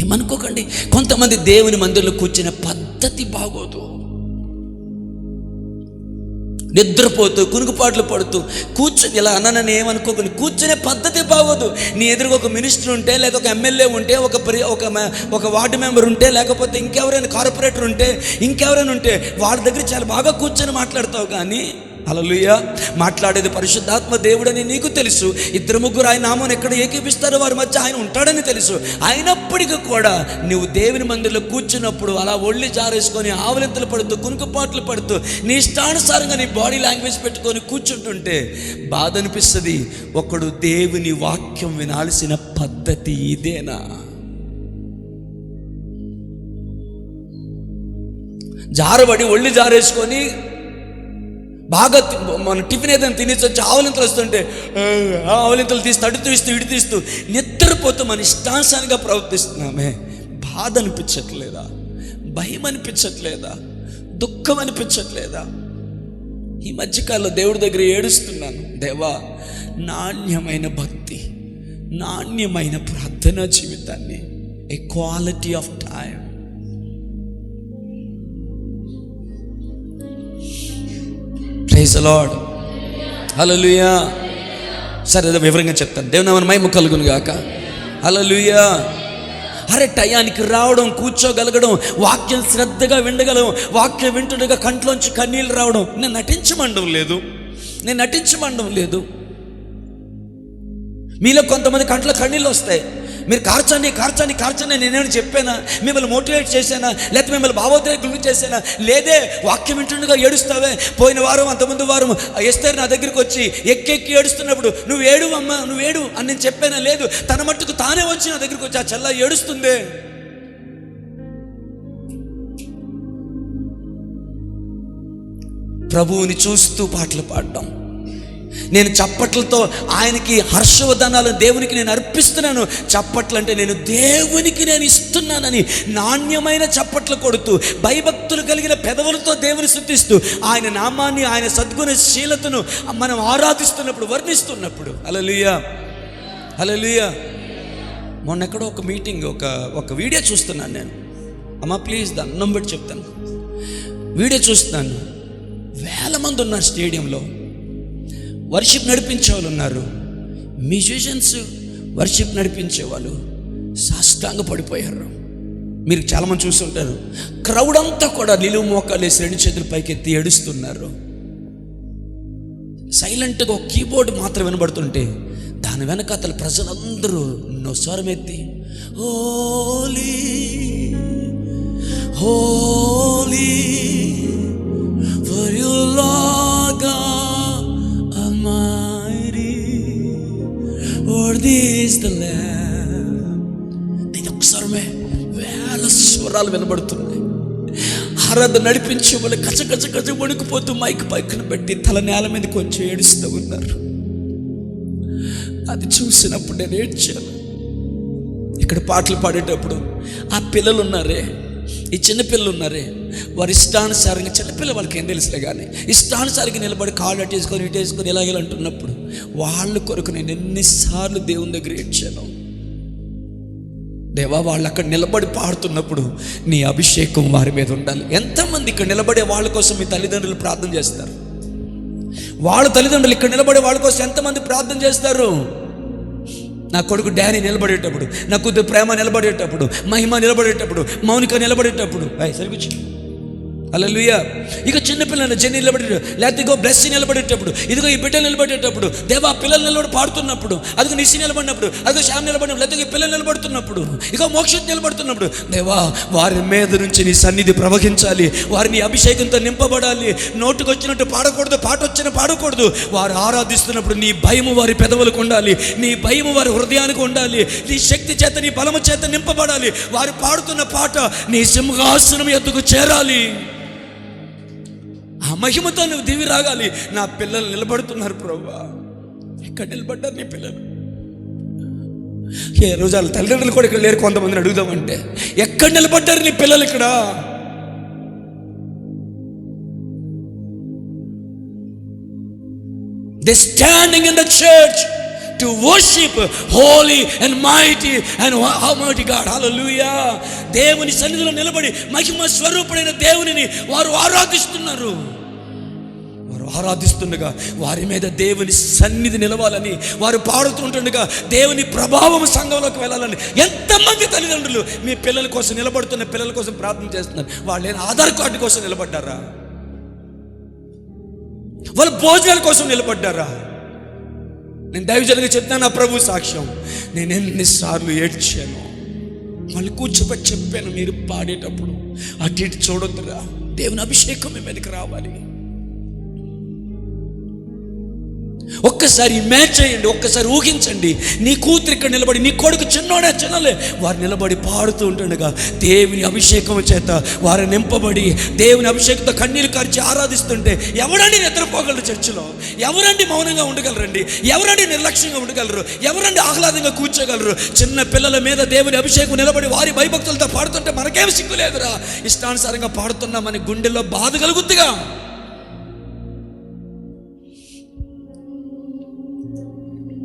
ఏమనుకోకండి, కొంతమంది దేవుని మందిరంలో కూర్చునే పద్ధతి బాగోదు. నిద్రపోతూ, కునుకుపాట్లు పడుతూ కూర్చొని, ఇలా అన్నానని ఏమనుకోకండి, కూర్చునే పద్ధతి బాగోదు. నీ ఎదురుగా ఒక మినిస్టర్ ఉంటే, లేదా ఒక ఎమ్మెల్యే ఉంటే, ఒక వార్డు మెంబర్ ఉంటే, లేకపోతే ఇంకెవరైనా కార్పొరేటర్ ఉంటే, ఇంకెవరైనా ఉంటే, వాళ్ళ దగ్గర చాలా బాగా కూర్చొని మాట్లాడతావు. కానీ హల్లెలూయా, మాట్లాడేది పరిశుద్ధాత్మ దేవుడని నీకు తెలుసు. 2-3 ఆయన నామాన్ని ఎక్కడ ఏకీపిస్తారో వారి మధ్య ఆయన ఉంటాడని తెలుసు. అయినప్పటికీ కూడా నువ్వు దేవుని మందిరంలో కూర్చున్నప్పుడు అలా ఒళ్ళి జారేసుకొని, ఆవలింతలు పడుతూ, కునుకుపాట్లు పడుతూ, నీ ఇష్టానుసారంగా నీ బాడీ లాంగ్వేజ్ పెట్టుకొని కూర్చుంటుంటే బాధ అనిపిస్తుంది. ఒకడు దేవుని వాక్యం వినాల్సిన పద్ధతి ఇదేనా? జారబడి ఒళ్ళి జారేసుకొని బాగా మన టిఫిన్ ఏదైనా తినేసి వచ్చి ఆవలింతలు వస్తుంటే ఆవలింతలు తీస్తూ, అడు తీస్తూ, ఇటు తీస్తూ, నిద్రపోతూ మన ఇష్టానుసారంగా ప్రవర్తిస్తున్నామే. బాధ అనిపించట్లేదా? భయం అనిపించట్లేదా? దుఃఖం అనిపించట్లేదా? ఈ మధ్యకాలంలో దేవుడి దగ్గర ఏడుస్తున్నాను, దేవా నాణ్యమైన భక్తి, నాణ్యమైన ప్రార్థనా జీవితాన్ని, a quality of time. Praise the Lord. Hallelujah. సరే, వివరంగా చెప్తాను. దేవుని నామమున మహిమ కలుగును గాక. హల్లెలూయా. అరే, టయానికి రావడం, కూర్చోగలగడం, వాక్యం శ్రద్ధగా వినగలం, వాక్యం వింటుండగా కంట్లోంచి కన్నీళ్ళు రావడం. నేను నటించమండం లేదు. మీలో కొంతమంది కంట్లో కన్నీళ్ళు వస్తాయి. మీరు కార్చండి నేనేమైనా చెప్పానా? మిమ్మల్ని మోటివేట్ చేశానా? లేకపోతే మిమ్మల్ని భావోద్రేకులు చేశానా? లేదే. వాక్యం వింటుండగా ఏడుస్తావే. పోయిన వారం, అంతకుముందు వారం ఎస్తేర్ నా దగ్గరికి వచ్చి ఎక్కి ఏడుస్తున్నప్పుడు నువ్వు ఏడు అమ్మా, నువ్వు ఏడు అని నేను చెప్పానా? లేదు. తన మట్టుకు తానే వచ్చి నా దగ్గరికి వచ్చి ఆ చల్ల ఏడుస్తుందే. ప్రభువుని చూస్తూ పాటలు పాడడం, నేను చప్పట్లతో ఆయనకి హర్షవదనాలు దేవునికి నేను అర్పిస్తున్నాను. చప్పట్లు అంటే నేను దేవునికి నేను ఇస్తున్నానని నాణ్యమైన చప్పట్లు కొడుతూ, భయభక్తులు కలిగిన పెదవులతో దేవుని స్తుతిస్తూ, ఆయన నామాన్ని, ఆయన సద్గుణశీలతను మనం ఆరాధిస్తున్నప్పుడు, వర్ణిస్తున్నప్పుడు. హల్లెలూయా హల్లెలూయా. మొన్న ఎక్కడో ఒక మీటింగ్, ఒక వీడియో చూస్తున్నాను నేను. అమ్మా ప్లీజ్ దండం పెట్టి చెప్తాను. వీడియో చూస్తున్నాను. 1000 మంది ఉన్నారు స్టేడియంలో. వర్షిప్ నడిపించే వాళ్ళు ఉన్నారు, మ్యూజిషియన్స్, వర్షిప్ నడిపించే వాళ్ళు సాష్టాంగ పడిపోయారు. మీరు చాలామంది చూస్తుంటారు. క్రౌడ్ అంతా కూడా నిలువు మోకాలేసి 2 చేతులు పైకెత్తి ఏడుస్తున్నారు. సైలెంట్గా ఒక కీబోర్డ్ మాత్రం వినబడుతుంటే దాని వెనక అతను ప్రజలందరూ స్వరమెత్తి holy holy for you Lord God Almighty, worthy is the lamb. ఇది ఒకసారమే వేల స్వరాలు వినబడుతున్నాయి. ఆరాధన నడిపించే వాళ్ళు గజ గజ గజ వణికిపోతూ మైక్ పైకి పెట్టి తల నేల మీద కొంచెం ఏడుస్తూ ఉన్నారు. అది చూసినప్పుడు నేను ఏడ్చాను. ఇక్కడ పాటలు పాడేటప్పుడు ఆ పిల్లలు ఉన్నారే, ఈ చిన్నపిల్లలు ఉన్నారే, వారి ఇష్టానుసారంగా, చిన్నపిల్ల వాళ్ళకి ఏం తెలుసులే కానీ ఇష్టానుసారంగా నిలబడి కాళ్ళు అట్టేసుకొని ఇటేసుకొని ఇలాగే అంటున్నప్పుడు వాళ్ళ కొరకు నేను ఎన్నిసార్లు దేవుని దగ్గర ఏడ్చాను. దేవా, వాళ్ళు అక్కడ నిలబడి పాడుతున్నప్పుడు నీ అభిషేకం వారి మీద ఉండాలి. ఎంతమంది ఇక్కడ నిలబడే వాళ్ళ కోసం మీ తల్లిదండ్రులు ప్రార్థన చేస్తారు? వాళ్ళ తల్లిదండ్రులు ఇక్కడ నిలబడే వాళ్ళ కోసం ఎంతమంది ప్రార్థన చేస్తారు? నా కొడుకు డానీ నిలబడేటప్పుడు, నా కూతురు ప్రేమ నిలబడేటప్పుడు, మహిమ నిలబడేటప్పుడు, మౌనిక నిలబడేటప్పుడు, సరికొచ్చి హల్లెలూయా. ఇక చిన్నపిల్లలు జెన్నీ నిలబడేటప్పుడు, లేకపోతే ఇగో బ్లెస్సీ నిలబడేటప్పుడు, ఇదిగో ఈ బిడ్డలు నిలబడేటప్పుడు, దేవా పిల్లలు నిలబడి పాడుతున్నప్పుడు, అదిగో నిసి నిలబడినప్పుడు, అదిగో శ్యామ్ నిలబడినప్పుడు, లేకపోతే ఈ పిల్లలు నిలబడుతున్నప్పుడు, ఇక మోక్ష నిలబడుతున్నప్పుడు, దేవా వారి మీద నుంచి నీ సన్నిధి ప్రవహించాలి, వారిని అభిషేకంతో నింపబడాలి. నోటుకు వచ్చినట్టు పాడకూడదు, పాట వచ్చిన పాడకూడదు. వారు ఆరాధిస్తున్నప్పుడు నీ భయము వారి పెదవులకు ఉండాలి, నీ భయము వారి హృదయానికి ఉండాలి, నీ శక్తి చేత, నీ బలము చేత నింపబడాలి. వారు పాడుతున్న పాట నీ సింహాసనం ఎత్తుకు చేరాలి. ఆ మహిమతో నువ్వు దివి రాగాలి. నా పిల్లలు నిలబడుతున్నారు ప్రభువా, ఎక్కడ నిలబడ్డారు నీ పిల్లలు? ఏ రోజు వాళ్ళ తల్లిదండ్రులు కూడా ఇక్కడ లేరు. కొంతమందిని అడుగుదామంటే ఎక్కడ నిలబడ్డారు నీ పిల్లలు ఇక్కడ? They standing in the church to worship holy and mighty and almighty God. Hallelujah. దేవుని సన్నిధిలో నిలబడి మహిమ స్వరూపుడైన దేవునిని వారు ఆరాధిస్తున్నారు. వారు ఆరాధిస్తుండగా వారి మీద దేవుని సన్నిధి నిలవాలని, వారు పాడుతుంటుండగా దేవుని ప్రభావం సంఘంలోకి వెళ్ళాలని ఎంతమంది తల్లిదండ్రులు మీ పిల్లల కోసం నిలబడుతున్న పిల్లల కోసం ప్రార్థన చేస్తున్నారు? వాళ్ళు ఆధార్ కార్డు కోసం నిలబడ్డారా? వాళ్ళ భోజనాల కోసం నిలబడ్డారా? నేను దైవజనంగా చెప్తాను, నా ప్రభు సాక్ష్యం, నేను ఎన్నిసార్లు ఏడ్చాను. వాళ్ళు కూర్చోబెట్టి చెప్పాను, మీరు పాడేటప్పుడు అటు ఇటు చూడొద్దురా, దేవుని అభిషేకం మీ మీదకి రావాలి. ఒక్కసారి మ్యాచ్ చేయండి, ఒక్కసారి ఊహించండి. నీ కూతురు ఇక్కడ నిలబడి, నీ కొడుకు చిన్నోడే చిన్నలే, వారు నిలబడి పాడుతూ ఉంటుండగా దేవుని అభిషేకం చేత వారు నింపబడి దేవుని అభిషేకంతో కన్నీళ్ళు కార్చి ఆరాధిస్తుంటే ఎవరండి నిద్రపోగలరు? చర్చిలో ఎవరండి మౌనంగా ఉండగలరండి? ఎవరండి నిర్లక్ష్యంగా ఉండగలరు? ఎవరండి ఆహ్లాదంగా కూర్చోగలరు? చిన్న పిల్లల మీద దేవుని అభిషేకం నిలబడి వారి భయభక్తులతో పాడుతుంటే మనకేం సిగ్గు లేదురా? ఇష్టానుసారంగా పాడుతున్నామని గుండెల్లో బాధ కలుగుద్దిగా.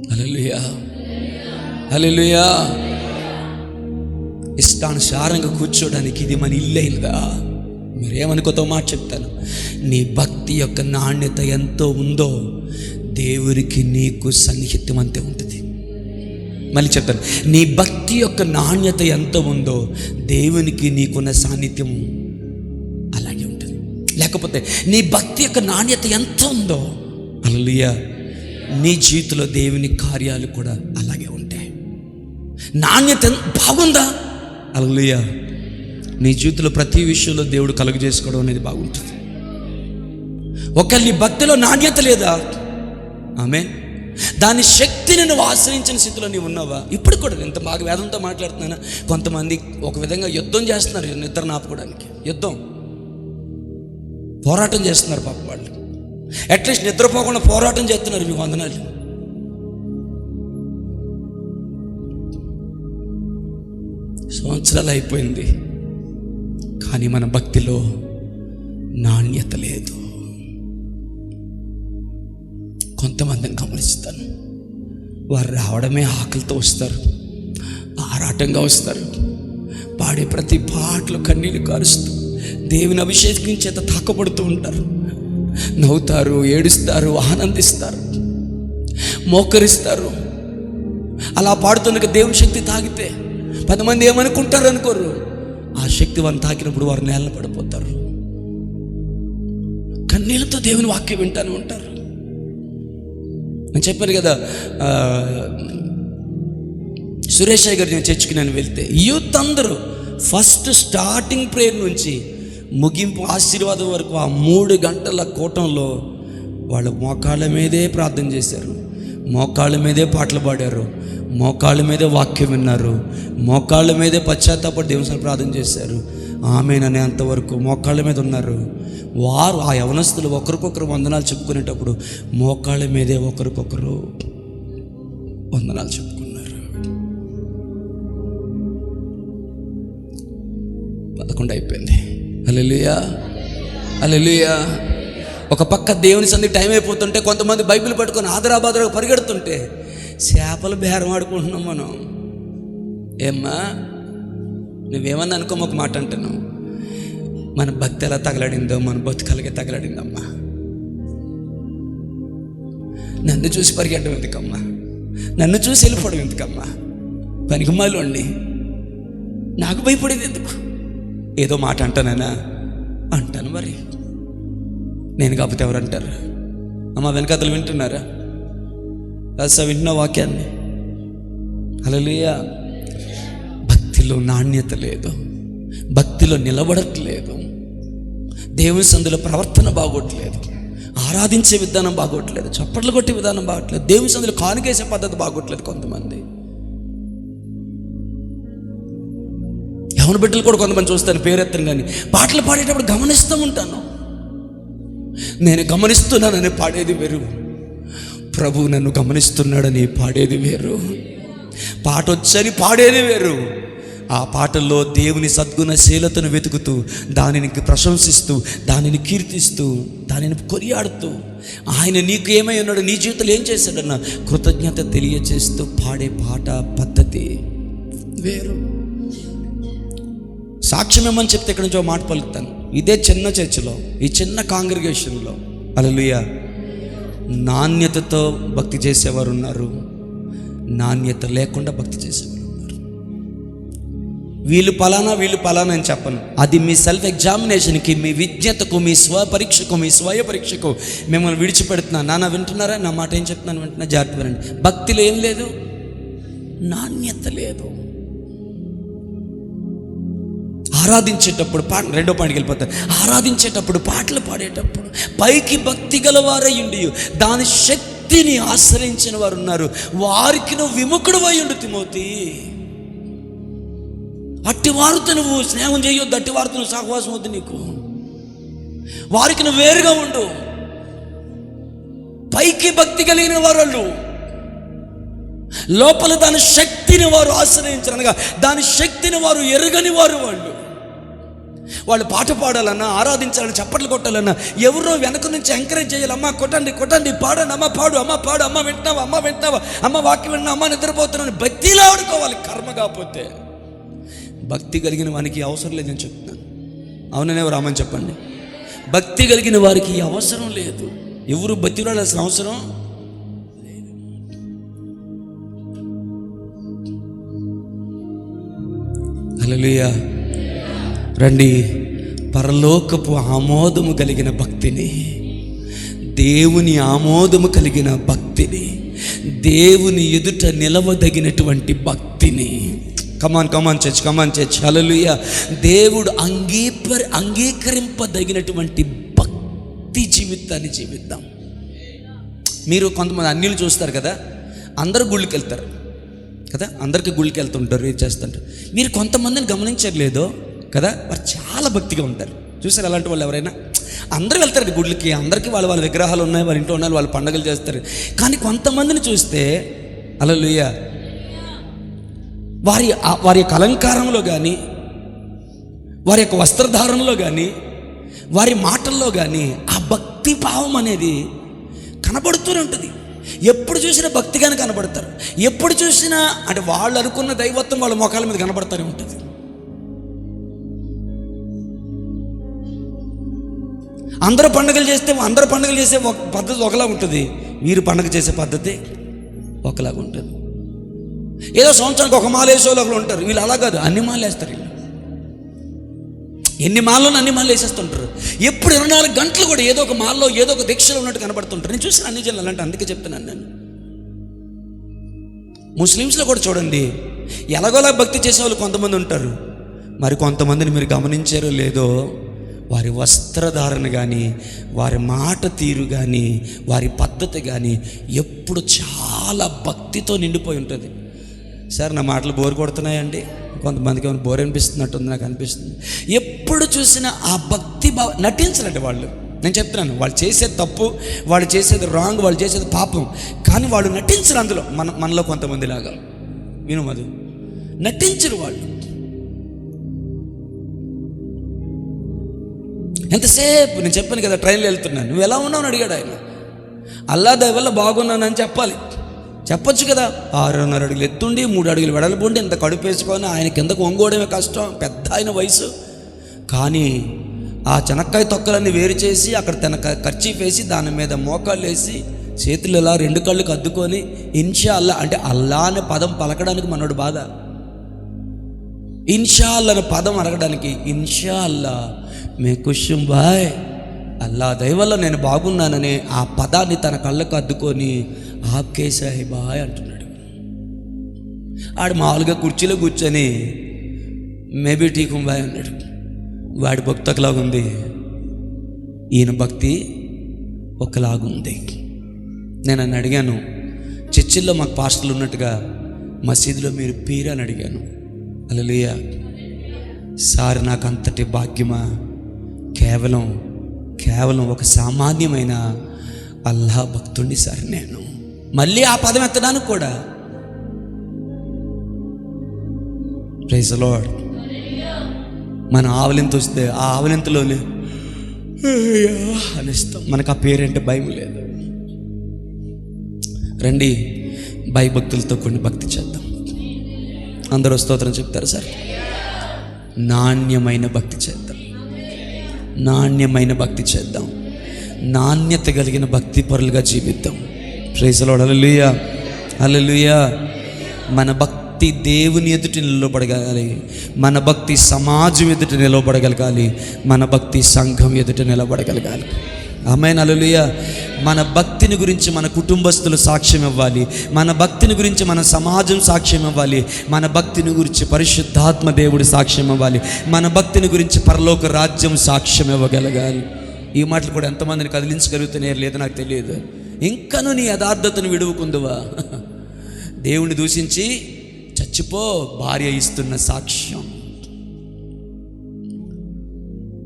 హల్లెలూయా, హల్లెలూయా. ఇష్టానుసారంగా కూర్చోడానికి ఇది మన ఇల్లేదా? మీరేమనుకోతో మాట చెప్తాను. నీ భక్తి యొక్క నాణ్యత ఎంతో ఉందో దేవునికి నీకు సన్నిహితం అంతే ఉంటుంది. మళ్ళీ చెప్తాను, నీ భక్తి యొక్క నాణ్యత ఎంత ఉందో దేవునికి నీకున్న సాన్నిధ్యం అలాగే ఉంటుంది. లేకపోతే నీ భక్తి యొక్క నాణ్యత ఎంత ఉందో, హల్లెలూయా, నీ జీవితంలో దేవుని కార్యాలు కూడా అలాగే ఉంటాయి. నాణ్యత బాగుందా? హల్లెలూయా. నీ జీవితంలో ప్రతి విషయంలో దేవుడు కలుగజేసుకోవడం అనేది బాగుంటుంది. ఒకవేళ నీ భక్తిలో నాణ్యత లేదా, ఆమేన్, దాని శక్తిని నువ్వు ఆశ్రయించిన స్థితిలో నీవు ఉన్నావా? ఇప్పుడు కూడా ఇంత బాగా వేదంతో మాట్లాడుతున్నాను. కొంతమంది ఒక విధంగా యుద్ధం చేస్తున్నారు, నిద్ర ఆపుకోవడానికి యుద్ధం, పోరాటం చేస్తున్నారు. పాప వాళ్ళు అట్లీస్ట్ నిద్రపోకుండా పోరాటం చేస్తున్నారు. మీ వందనాలు. సంవత్సరాలు అయిపోయింది, కానీ మన భక్తిలో నాణ్యత లేదు. కొంతమందిని గమనిస్తాను, వారు రావడమే ఆకలితో వస్తారు, ఆరాటంగా వస్తారు, పాడే ప్రతి పాటలు కన్నీళ్ళు కారుస్తూ దేవుని అభిషేకం చేత తాకబడుతూ ఉంటారు. నవ్వుతారు, ఏడుస్తారు, ఆనందిస్తారు, మోకరిస్తారు. అలా పాడుతున్న దేవుని శక్తి తాగితే 10 మంది ఏమనుకుంటారు అనుకోరు. ఆ శక్తి వారిని తాకినప్పుడు వారు నేల పడిపోతారు. కన్నీళ్ళతో దేవుని వాక్యం వింటాను ఉంటారు. నేను చెప్పాను కదా, సురేష్ గారు నేను చర్చికి నేను వెళ్తే యూత్ అందరూ ఫస్ట్ స్టార్టింగ్ ప్రేయర్ నుంచి ముగింపు ఆశీర్వాదం వరకు ఆ 3 గంటల కూటంలో వాళ్ళ మోకాళ్ళ మీదే ప్రార్థన చేశారు, మోకాళ్ళ మీదే పాటలు పాడారు, మోకాళ్ళ మీదే వాక్యం విన్నారు, మోకాళ్ళ మీదే పశ్చాత్తాపడి దేవుని ప్రార్థన చేశారు. ఆమేననే అంతవరకు మోకాళ్ళ మీద ఉన్నారు. వారు ఆ యవనస్తులు ఒకరికొకరు వందనాలు చెప్పుకునేటప్పుడు మోకాళ్ళ మీదే ఒకరికొకరు వందనాలు చెప్పుకున్నారు. 11 అయిపోయింది. హల్లెలూయా, హల్లెలూయా. ఒక పక్క దేవుని సంధి టైం అయిపోతుంటే కొంతమంది బైబిల్ పట్టుకొని ఆదరాబాదరా పరిగెడుతుంటే చేపలు బేరం ఆడుకుంటున్నాం మనం. ఏమ్మా నువ్వేమన్నా అనుకోమ, ఒక మాట అంటాను, మన భక్తి ఎలా తగలడిందో మన బతుకలకే తగలడిందమ్మా. నన్ను చూసి పరిగెట్టడం ఎందుకమ్మా, నన్ను చూసి వెళ్ళిపోవడం ఎందుకమ్మా, పనికిమాలు అండి, నాకు భయపడేది ఎందుకు? ఏదో మాట అంటానైనా అంటాను, మరి నేను కాకపోతే ఎవరు అంటారు? అమ్మ వెనకతలు వింటున్నారా? అసలు వింటున్న వాక్యాన్ని. హల్లెలూయా. భక్తిలో నాణ్యత లేదు, భక్తిలో నిలబడట్లేదు, దేవుని సందులో ప్రవర్తన బాగోట్లేదు, ఆరాధించే విధానం బాగోట్లేదు, చప్పట్లు కొట్టే విధానం బాగోట్లేదు, దేవుని సందులో కానుకేసే పద్ధతి బాగోట్లేదు. కొంతమంది యవన బిడ్డలు కూడా కొంతమంది చూస్తాను, పేరెత్తను, కానీ పాటలు పాడేటప్పుడు గమనిస్తూ ఉంటాను. నేను గమనిస్తున్నానని పాడేది వేరు, ప్రభు నన్ను గమనిస్తున్నాడని పాడేది వేరు. పాట వచ్చని పాడేది వేరు. ఆ పాటల్లో దేవుని సద్గుణశీలతను వెతుకుతూ, దానిని ప్రశంసిస్తూ, దానిని కీర్తిస్తూ, దానిని కొనియాడుతూ, ఆయన నీకు ఏమై ఉన్నాడు, నీ జీవితంలో ఏం చేశాడన్న కృతజ్ఞత తెలియచేస్తూ పాడే పాట పద్ధతి వేరు. సాక్ష్యం ఏమని చెప్తే ఇక్కడి నుంచి మాట పలుకుతాను. ఇదే చిన్న చర్చిలో, ఈ చిన్న కాంగ్రిగేషన్లో హల్లెలూయా నాణ్యతతో భక్తి చేసేవారు ఉన్నారు, నాణ్యత లేకుండా భక్తి చేసేవారు ఉన్నారు. వీళ్ళు పలానా అని చెప్పను. అది మీ సెల్ఫ్ ఎగ్జామినేషన్కి, మీ విజ్ఞతకు, మీ స్వపరీక్షకు, మీ స్వయ పరీక్షకు మిమ్మల్ని విడిచిపెడుతున్నాను. నాన్న వింటున్నారా? నా మాట ఏం చెప్తున్నాను వింటున్నా, జాగ్రత్త వినండి. భక్తిలో ఏం లేదు, నాణ్యత లేదు. ఆరాధించేటప్పుడు రెండో పాయింట్కి వెళ్ళిపోతారు. ఆరాధించేటప్పుడు, పాటలు పాడేటప్పుడు పైకి భక్తి గలవారై ఉండి దాని శక్తిని ఆశ్రయించిన వారు ఉన్నారు. వారికి నువ్వు విముఖుడు అయి ఉండు తిమోతి. అట్టి వారితో నువ్వు స్నేహం చేయొద్దు, అట్టి వారితో నువ్వు సహవాసం వద్దు. నీకు వారికి నువ్వు వేరుగా ఉండు. పైకి భక్తి కలిగిన వారు లోపల దాని శక్తిని వారు ఆశ్రయించారు, అనగా దాని శక్తిని వారు ఎరగని వారు. వాళ్ళు పాట పాడాలన్నా, ఆరాధించాలన్నా, చప్పట్లు కొట్టాలన్నా ఎవరో వెనక నుంచి ఎంకరేజ్ చేయాలి. అమ్మ కొట్టండి, కొట్టండి, పాడండి, అమ్మ పాడు, అమ్మ పాడు, అమ్మ వింటున్నావా, అమ్మ వింటున్నావా, అమ్మ వాక్యం వింటున్నా, అమ్మ నిద్రపోతున్నాను. భక్తిలో ఆడుకోవాలి. కర్మ కాకపోతే భక్తి కలిగిన వానికి అవసరం లేదని చెప్తున్నాను. అవుననే రామని చెప్పండి. భక్తి కలిగిన వారికి అవసరం లేదు. ఎవరు బతిలాడాల్సిన అవసరం లేదు. హల్లెలూయా. రండి, పరలోకపు ఆమోదము కలిగిన భక్తిని, దేవుని ఆమోదము కలిగిన భక్తిని, దేవుని ఎదుట నిలవదగినటువంటి భక్తిని, కమాన్ చర్చ్ హల్లెలూయా, దేవుడు అంగీకరింపదగినటువంటి భక్తి జీవితాన్ని జీవిద్దాం. మీరు కొంతమంది అన్యులు చూస్తారు కదా, అందరూ గుళ్ళకి వెళ్తారు కదా, అందరికీ గుళ్ళకి వెళ్తుంటారు, ఏం చేస్తుంటారు. మీరు కొంతమందిని గమనించట్లేదో కదా, వారు చాలా భక్తిగా ఉంటారు. చూసారు అలాంటి వాళ్ళు ఎవరైనా? అందరూ వెళ్తారు గుళ్ళకి, అందరికీ వాళ్ళ విగ్రహాలు ఉన్నాయి, వాళ్ళ ఇంట్లో ఉన్నాయి, వాళ్ళు పండుగలు చేస్తారు. కానీ కొంతమందిని చూస్తే హల్లెలూయా వారి యొక్క అలంకారంలో కానీ, వారి యొక్క వస్త్రధారణలో కానీ, వారి మాటల్లో కానీ ఆ భక్తి భావం అనేది కనబడుతూనే ఉంటుంది. ఎప్పుడు చూసినా భక్తిగానే కనబడతారు. ఎప్పుడు చూసినా అంటే వాళ్ళు అనుకున్న దైవత్వం వాళ్ళ మొఖాల మీద కనబడుతూనే ఉంటుంది. అందరూ పండుగలు చేసే పద్ధతి ఒకలా ఉంటుంది, వీరు పండుగ చేసే పద్ధతి ఒకలాగా ఉంటుంది. ఏదో సంవత్సరానికి ఒక మాల వేసే వాళ్ళు ఉంటారు, వీళ్ళు అలా కాదు, అన్ని మాలు వేస్తారు. వీళ్ళు ఎన్ని మాల్లోనూ అన్ని మాలు వేసేస్తుంటారు. ఎప్పుడు 24 గంటలు కూడా ఏదో ఒక మాల్లో ఏదో ఒక దీక్షలో ఉన్నట్టు కనబడుతుంటారు. నేను చూసిన అన్ని జనాలు అంటే అందుకే చెప్తున్నాను నేను. ముస్లిమ్స్లో కూడా చూడండి, ఎలాగోలా భక్తి చేసేవాళ్ళు కొంతమంది ఉంటారు. మరి కొంతమందిని మీరు గమనించారో లేదో, వారి వస్త్రధారణ కానీ, వారి మాట తీరు కానీ, వారి పద్ధతి కానీ ఎప్పుడు చాలా భక్తితో నిండిపోయి ఉంటుంది. సార్ నా మాటలు బోర్ కొడుతున్నాయండి, కొంతమందికి ఏమైనా బోర్ అనిపిస్తున్నట్టుంది, నాకు అనిపిస్తుంది. ఎప్పుడు చూసినా ఆ భక్తి నటించాలండి వాళ్ళు. నేను చెప్తున్నాను, వాళ్ళు చేసేది తప్పు, వాళ్ళు చేసేది రాంగ్, వాళ్ళు చేసేది పాపం, కానీ వాళ్ళు నటించరు అందులో. మనలో కొంతమంది లాగా విను మధు, నటించరు వాళ్ళు. ఎంతసేపు నేను చెప్పాను కదా, ట్రైన్లో వెళ్తున్నాను, నువ్వు ఎలా ఉన్నావు అని అడిగాడు ఆయన. అల్లా దయ వల్ల బాగున్నానని చెప్పాలి, చెప్పొచ్చు కదా. 6.5 అడుగులు ఎత్తుండి 3 అడుగులు వెడల్పుండి ఇంత కడుపు వేసుకొని ఆయన కిందకు వంగోవడమే కష్టం, పెద్ద ఆయన వయసు. కానీ ఆ చెనక్కాయ తొక్కలన్నీ వేరు చేసి అక్కడ తన కర్చీఫ్ వేసి దాని మీద మోకాళ్ళు వేసి చేతులు ఇలా 2 కళ్ళకు అద్దుకొని ఇన్షా అల్లా అంటే అల్లా అనే పదం పలకడానికి మనోడు బాధ. ఇన్షా అల్లా అనే పదం అడగడానికి ఇన్షా అల్లా మే కుషుం బాయ్, అల్లా దయవల్ల నేను బాగున్నానని ఆ పదాన్ని తన కళ్ళకు అద్దుకొని ఆప్కే సాయి బాయ్ అంటున్నాడు. ఆడు మామూలుగా కుర్చీలో కూర్చొని మేబీ ఠీకుం బాయ్ అన్నాడు. వాడి భక్తి ఒకలాగుంది, ఈయన భక్తి ఒకలాగుంది. నేను నన్ను అడిగాను, చర్చిల్లో మాకు పాస్టర్లు ఉన్నట్టుగా మసీదులో మీరు పీర్ అని అడిగాను. హల్లెలూయా. సార్ నాకు అంతటి భాగ్యమా? కేవలం ఒక సామాన్యమైన అల్లా భక్తుడిని సార్ నేను. మళ్ళీ ఆ పదం ఎత్తడానికి కూడా ప్రైజ్ ది లార్డ్. మన ఆవలింత వస్తే ఆ ఆవలింతలోనే అనిస్తాం, మనకు ఆ పేరంటే భయం లేదు. రండి భయభక్తులతో కొన్ని భక్తి చేద్దాం. అందరూ స్తోత్రం చెప్తారు సార్. నాణ్యమైన భక్తి చేద్దాం, నాణ్యమైన భక్తి చేద్దాం, నాణ్యత కలిగిన భక్తి పరులుగా జీవిద్దాం. Praise the Lord. Hallelujah, hallelujah. మన భక్తి దేవుని ఎదుట నిలబడగలగాలి, మన భక్తి సమాజం ఎదుట నిలబడగలగాలి, మన భక్తి సంఘం ఎదుట నిలబడగలగాలి. ఆమేన్, హల్లెలూయా. మన భక్తిని గురించి మన కుటుంబస్తులు సాక్ష్యం ఇవ్వాలి, మన భక్తిని గురించి మన సమాజం సాక్ష్యం ఇవ్వాలి, మన భక్తిని గురించి పరిశుద్ధాత్మ దేవుడు సాక్ష్యం ఇవ్వాలి, మన భక్తిని గురించి పరలోక రాజ్యం సాక్ష్యం ఇవ్వగలగాలి. ఈ మాటలు కూడా ఎంతమందిని కదిలించగలుగుతున్నాయో లేదో నాకు తెలియదు. ఇంకను నీ యథార్థతను విడువుకుందువా? దేవుణ్ణి దూషించి చచ్చిపో, భార్య ఇస్తున్న సాక్ష్యం.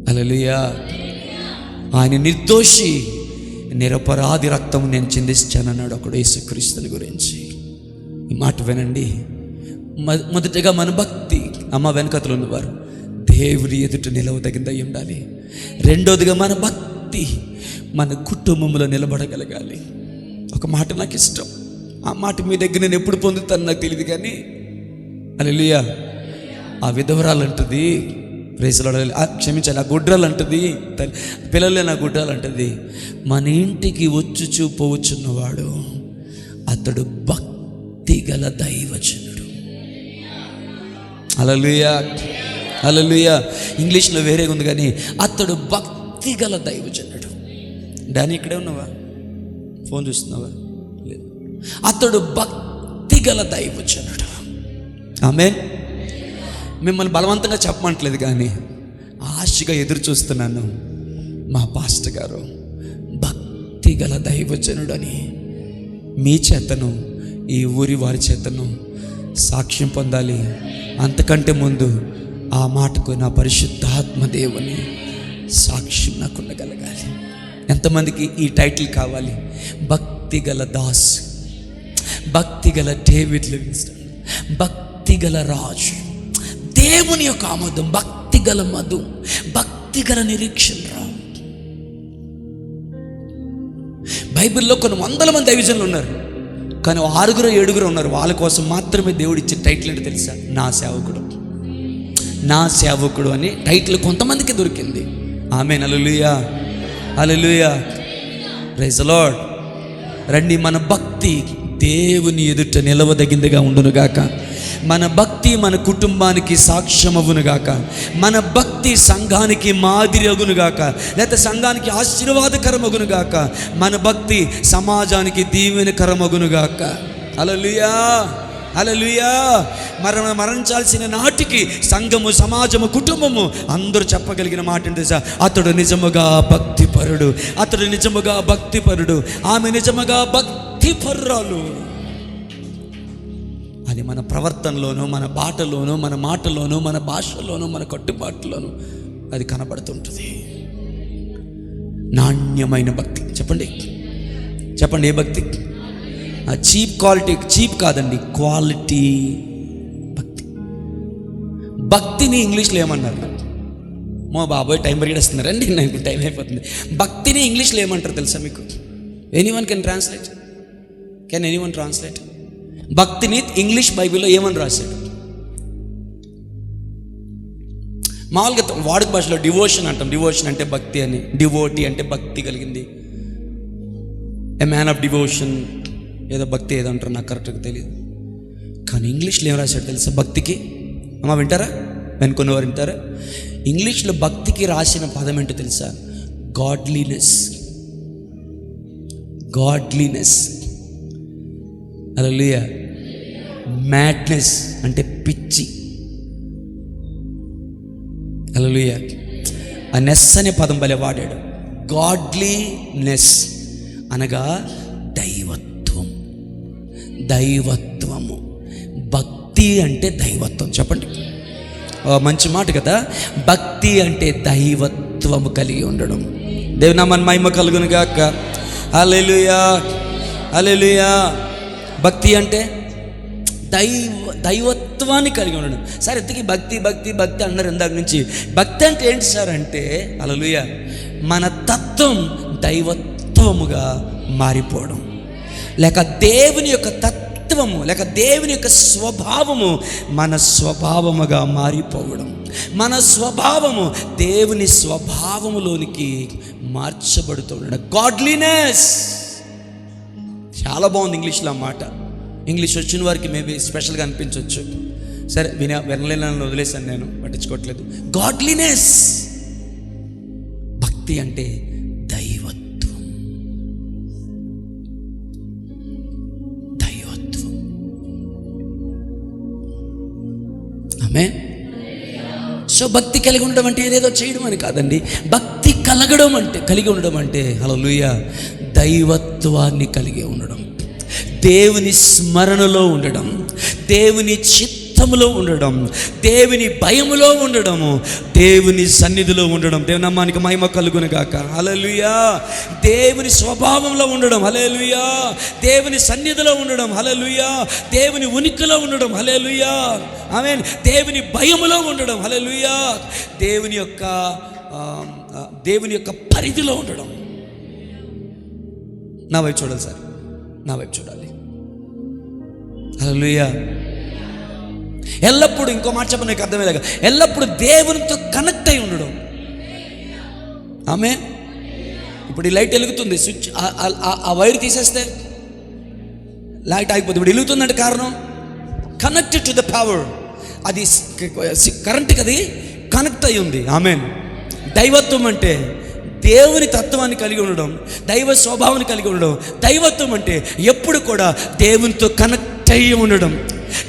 హల్లెలూయా. ఆయన నిర్దోషి, నిరపరాధి రక్తం నేను చిందించానన్నాడు ఒకడు యేసుక్రీస్తుని గురించి. ఈ మాట వినండి. మొదటిగా మన భక్తి, అమ్మ వెనకతలు ఉన్నవారు, దేవుడి ఎదుట నిలవదగిందై ఉండాలి. రెండోదిగా మన భక్తి మన కుటుంబంలో నిలబడగలగాలి. ఒక మాట నాకు ఇష్టం, ఆ మాట మీ దగ్గర నేను ఎప్పుడు పొందుతాను నాకు తెలియదు, కానీ హల్లెలూయా, ఆ విధవరాలు అంటుంది, క్షమించాలి, ఆ గుడ్రాలు అంటుంది, పిల్లలే నా గుడ్రాలు అంటుంది, మన ఇంటికి వచ్చుచూ పోవచ్చున్నవాడు అతడు భక్తి గల దైవజనుడు. హల్లెలూయా, హల్లెలూయా. ఇంగ్లీష్లో వేరేగా ఉంది, కానీ అతడు భక్తి గల దైవజనుడు. డానీ ఇక్కడే ఉన్నావా? ఫోన్ చూస్తున్నావా? లేదు. అతడు భక్తి గల దైవజనుడు. ఆమేన్. మిమ్మల్ని బలవంతంగా చెప్పమంటలేదు, కానీ ఆశగా ఎదురు చూస్తున్నాను. మా పాస్టర్ గారు భక్తి గల దైవజనుడు అని మీ చేతను, ఈ ఊరి వారి చేతను సాక్ష్యం పొందాలి. అంతకంటే ముందు ఆ మాటకు నా పరిశుద్ధాత్మ దేవుని సాక్ష్యం నాకు ఉండగలగాలి. ఎంతమందికి ఈ టైటిల్ కావాలి? భక్తి గల దాస్, భక్తి గల డేవిడ్ లివింగ్స్టన్, భక్తి గల రాజు, దేవుని యొక్క ఆమోదం, భక్తి గల మధు, భక్తి గల నిరీక్షణ. బైబిల్లో కొన్ని 100 మంది దైవజనులు ఉన్నారు, కానీ 6-7 ఉన్నారు. వాళ్ళ కోసం మాత్రమే దేవుడు ఇచ్చే టైటిల్ ఏంటో తెలుసా? నా సేవకుడు, నా సేవకుడు అని టైటిల్ కొంతమందికి దొరికింది. Amen, hallelujah, hallelujah. Praise the Lord. రండి, మన భక్తి దేవుని ఎదుట నిలవదగిందిగా ఉండునుగాక. మన భక్తి మన కుటుంబానికి సాక్ష్యం అగునుగాక. మన భక్తి సంఘానికి మాదిరి అగునుగాక, లేకపోతే సంఘానికి ఆశీర్వాదకరం అగునుగాక. మన భక్తి సమాజానికి దీవెనకరం అగునుగాక. హల్లెలూయా, హల్లెలూయా. మరణించాల్సిన నాటికి సంఘము, సమాజము, కుటుంబము అందరూ చెప్పగలిగిన మాట ఏంటి తెలుసా? అతడు నిజముగా భక్తిపరుడు, అతడు నిజముగా భక్తిపరుడు, ఆమె నిజముగా భక్తిపరురాలు. అది మన ప్రవర్తనలోనూ, మన బాటలోనూ, మన మాటలోనూ, మన భాషలోనూ, మన కట్టుబాట్లోనూ అది కనబడుతుంటుంది. నాణ్యమైన భక్తి. చెప్పండి చెప్పండి, ఏ భక్తి? చీప్ క్వాలిటీ, చీప్ కాదండి, క్వాలిటీ భక్తి. భక్తిని ఇంగ్లీష్లో ఏమన్నారు? మా బాబోయ్ టైం పరిగెడుస్తున్నారండి, నాకు టైం అయిపోతుంది. భక్తిని ఇంగ్లీష్లో ఏమంటారు తెలుసా మీకు? Anyone can translate? Can anyone translate? భక్తిని ఇంగ్లీష్ బైబిల్లో ఏమని రాశాడు? మామూలుగా వాడుక భాషలో డివోషన్ అంటాం. డివోషన్ అంటే భక్తి అని. డివోటీ అంటే భక్తి కలిగింది. ఏ మ్యాన్ ఆఫ్ డివోషన్, ఏదో భక్తి ఏదో అంటారు, నాకు కరెక్ట్గా తెలియదు. కానీ ఇంగ్లీష్లో ఏం రాశాడు తెలుసా భక్తికి? అమ్మ వింటారా? వెనుకొని వారు వింటారా? ఇంగ్లీష్లో భక్తికి రాసిన పదం ఏంటో తెలుసా? గాడ్లీనెస్. గాడ్లీనెస్. హల్లెలూయా. మ్యాడ్నెస్ అంటే పిచ్చి. హల్లెలూయా. ఆ నెస్ అనే పదం భలే వాడాడు. గాడ్లీనెస్ అనగా దైవత్వం. దైవత్వము. భక్తి అంటే దైవత్వం. చెప్పండి, మంచి మాట కదా. భక్తి అంటే దైవత్వము కలిగి ఉండడం. దేవుని నామానికి మహిమ కలుగును గాక. హల్లెలూయా, హల్లెలూయా. భక్తి అంటే దైవత్వాన్ని కలిగి ఉండడం. సార్ ఇంతకీ భక్తి భక్తి భక్తి అన్నారు ఇందాక నుంచి. భక్తి అంటే ఏంటి సార్ అంటే, హల్లెలూయా, మన తత్వం దైవత్వముగా మారిపోవడం, లేక దేవుని యొక్క తత్వము లేక దేవుని యొక్క స్వభావము మన స్వభావముగా మారిపోవడం. మన స్వభావము దేవుని స్వభావములోనికి మార్చబడుతూ ఉండడం. గాడ్లీనెస్. చాలా బాగుంది ఇంగ్లీష్లో ఆ మాట. ఇంగ్లీష్ వచ్చిన వారికి మేబీ స్పెషల్గా అనిపించవచ్చు. సరే, వినలేనని వదిలేసాను, నేను పట్టించుకోవట్లేదు. గాడ్లీనెస్. భక్తి అంటే దైవత్వం. దైవత్వం. ఆమేన్. సో భక్తి కలిగి ఉండడం అంటే ఏదేదో చేయడం అని కాదండి. భక్తి కలిగి ఉండడం అంటే హల్లెలూయా, దైవత్వాన్ని కలిగి ఉండడం, దేవుని స్మరణలో ఉండడం, దేవుని చిత్తములో ఉండడం, దేవుని భయములో ఉండడము, దేవుని సన్నిధిలో ఉండడం. దేవుని నామానికి మహిమ కలుగును గాక. హల్లెలూయా. దేవుని స్వభావంలో ఉండడం. హల్లెలూయా. దేవుని సన్నిధిలో ఉండడం. హల్లెలూయా. దేవుని ఉనికిలో ఉండడం. హల్లెలూయా. ఆమేన్. దేవుని భయములో ఉండడం. హల్లెలూయా. దేవుని యొక్క పరిధిలో ఉండడం. నా వైపు చూడాలి సార్, నా వైపు చూడాలి. హల్లెలూయా. ఎల్లప్పుడూ, ఇంకో మాట చెప్పండి నీకు అర్థమయ్యేలాగా, ఎల్లప్పుడూ దేవునితో కనెక్ట్ అయి ఉండడం. ఆమేన్. ఇప్పుడు ఈ లైట్ వెలుగుతుంది, స్విచ్ ఆ వైర్ తీసేస్తే లైట్ ఆగిపోతుంది. ఇప్పుడు వెలుగుతుందంటే కారణం కనెక్టెడ్ టు ద పవర్. అది కరెంట్కి అది కనెక్ట్ అయి ఉంది. ఆమేన్. దైవత్వం అంటే దేవుని తత్వాన్ని కలిగి ఉండడం, దైవ స్వభావాన్ని కలిగి ఉండడం. దైవత్వం అంటే ఎప్పుడు కూడా దేవునితో కనెక్ట్ అయ్యి ఉండడం,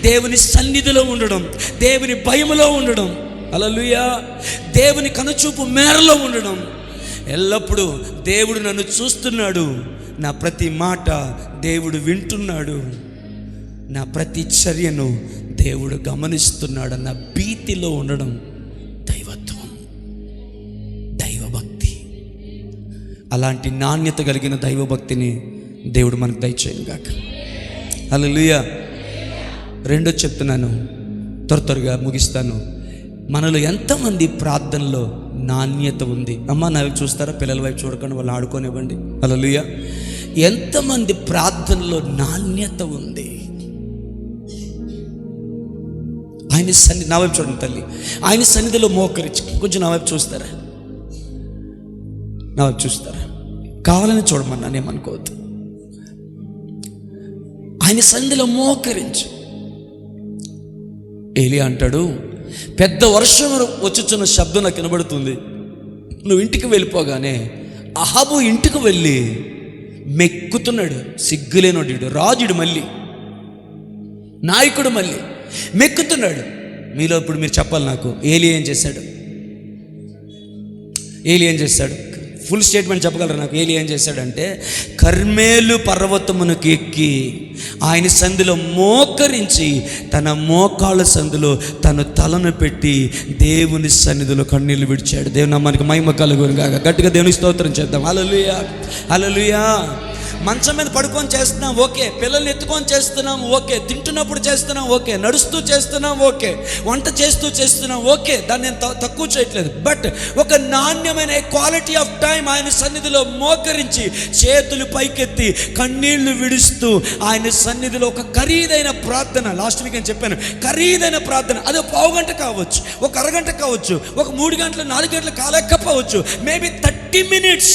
దేవుని సన్నిధిలో ఉండడం, దేవుని భయములో ఉండడం. హల్లెలూయా. దేవుని కనుచూపు మేరలో ఉండడం. ఎల్లప్పుడూ దేవుడు నన్ను చూస్తున్నాడు, నా ప్రతి మాట దేవుడు వింటున్నాడు, నా ప్రతి చర్యను దేవుడు గమనిస్తున్నాడు అన్న భీతిలో ఉండడం దైవత్వం, దైవభక్తి. అలాంటి నాణ్యత కలిగిన దైవభక్తిని దేవుడు మనకు దయచేయను గాక. హల్లెలూయా. రెండో చెప్తున్నాను, త్వరగా ముగిస్తాను. మనలో ఎంతమంది ప్రార్థనలో నాణ్యత ఉంది? అమ్మ నా వైపు చూస్తారా? పిల్లల వైపు చూడకుండా వాళ్ళు ఆడుకోనివ్వండి. హల్లెలూయా. ఎంతమంది ప్రార్థనలో నాణ్యత ఉంది? ఆయన సన్నిధి, నా వైపు చూడండి తల్లి, ఆయన సన్నిధిలో మోకరించి కొంచెం నా వైపు చూస్తారా? నా వైపు చూస్తారా? కావాలని చూడమన్నా నేమనుకోవద్దు. ఆయన సన్నిధిలో మోకరించి. ఏలియా అంటాడు, పెద్ద వర్షం వచ్చుచున్న శబ్దం నాకు వినబడుతుంది, నువ్వు ఇంటికి వెళ్ళిపోగానే అహాబు ఇంటికి వెళ్ళి మెక్కుతున్నాడు. సిగ్గులేనోడు, రాజుడు, మళ్ళీ నాయకుడు, మళ్ళీ మెక్కుతున్నాడు. మీలో ఇప్పుడు మీరు చెప్పాలి నాకు, ఏలియా ఏం చేశాడు? ఫుల్ స్టేట్మెంట్ చెప్పగలరు నాకు? ఏలి ఏం చేశాడంటే, కర్మేలు పర్వతమునకు ఎక్కి ఆయన సంధిలో మోకరించి తన మోకాళ్ళ సంధిలో తన తలను పెట్టి దేవుని సన్నిధిలో కన్నీళ్లు విడిచాడు. దేవుని నామానికి మహిమ కలుగును గాక. గట్టిగా దేవునికి స్తోత్రం చేద్దాం. హల్లెలూయా, హల్లెలూయా. మంచం మీద పడుకొని చేస్తున్నాం ఓకే, పిల్లల్ని ఎత్తుకొని చేస్తున్నాం ఓకే, తింటున్నప్పుడు చేస్తున్నాం ఓకే, నడుస్తూ చేస్తున్నాం ఓకే, వంట చేస్తూ చేస్తున్నాం ఓకే, దాన్ని నేను తక్కువ చేయట్లేదు. బట్ ఒక నాణ్యమైన క్వాలిటీ ఆఫ్ టైం ఆయన సన్నిధిలో మోకరించి చేతులు పైకెత్తి కన్నీళ్లు విడుస్తూ ఆయన సన్నిధిలో ఒక ఖరీదైన ప్రార్థన. లాస్ట్ వీక్ నేను చెప్పాను, ఖరీదైన ప్రార్థన. అది 1/2 గంట కావచ్చు, ఒక అరగంట కావచ్చు, ఒక 3 గంటలు 4 గంటలు కాలేకపోవచ్చు, మేబీ 30 minutes.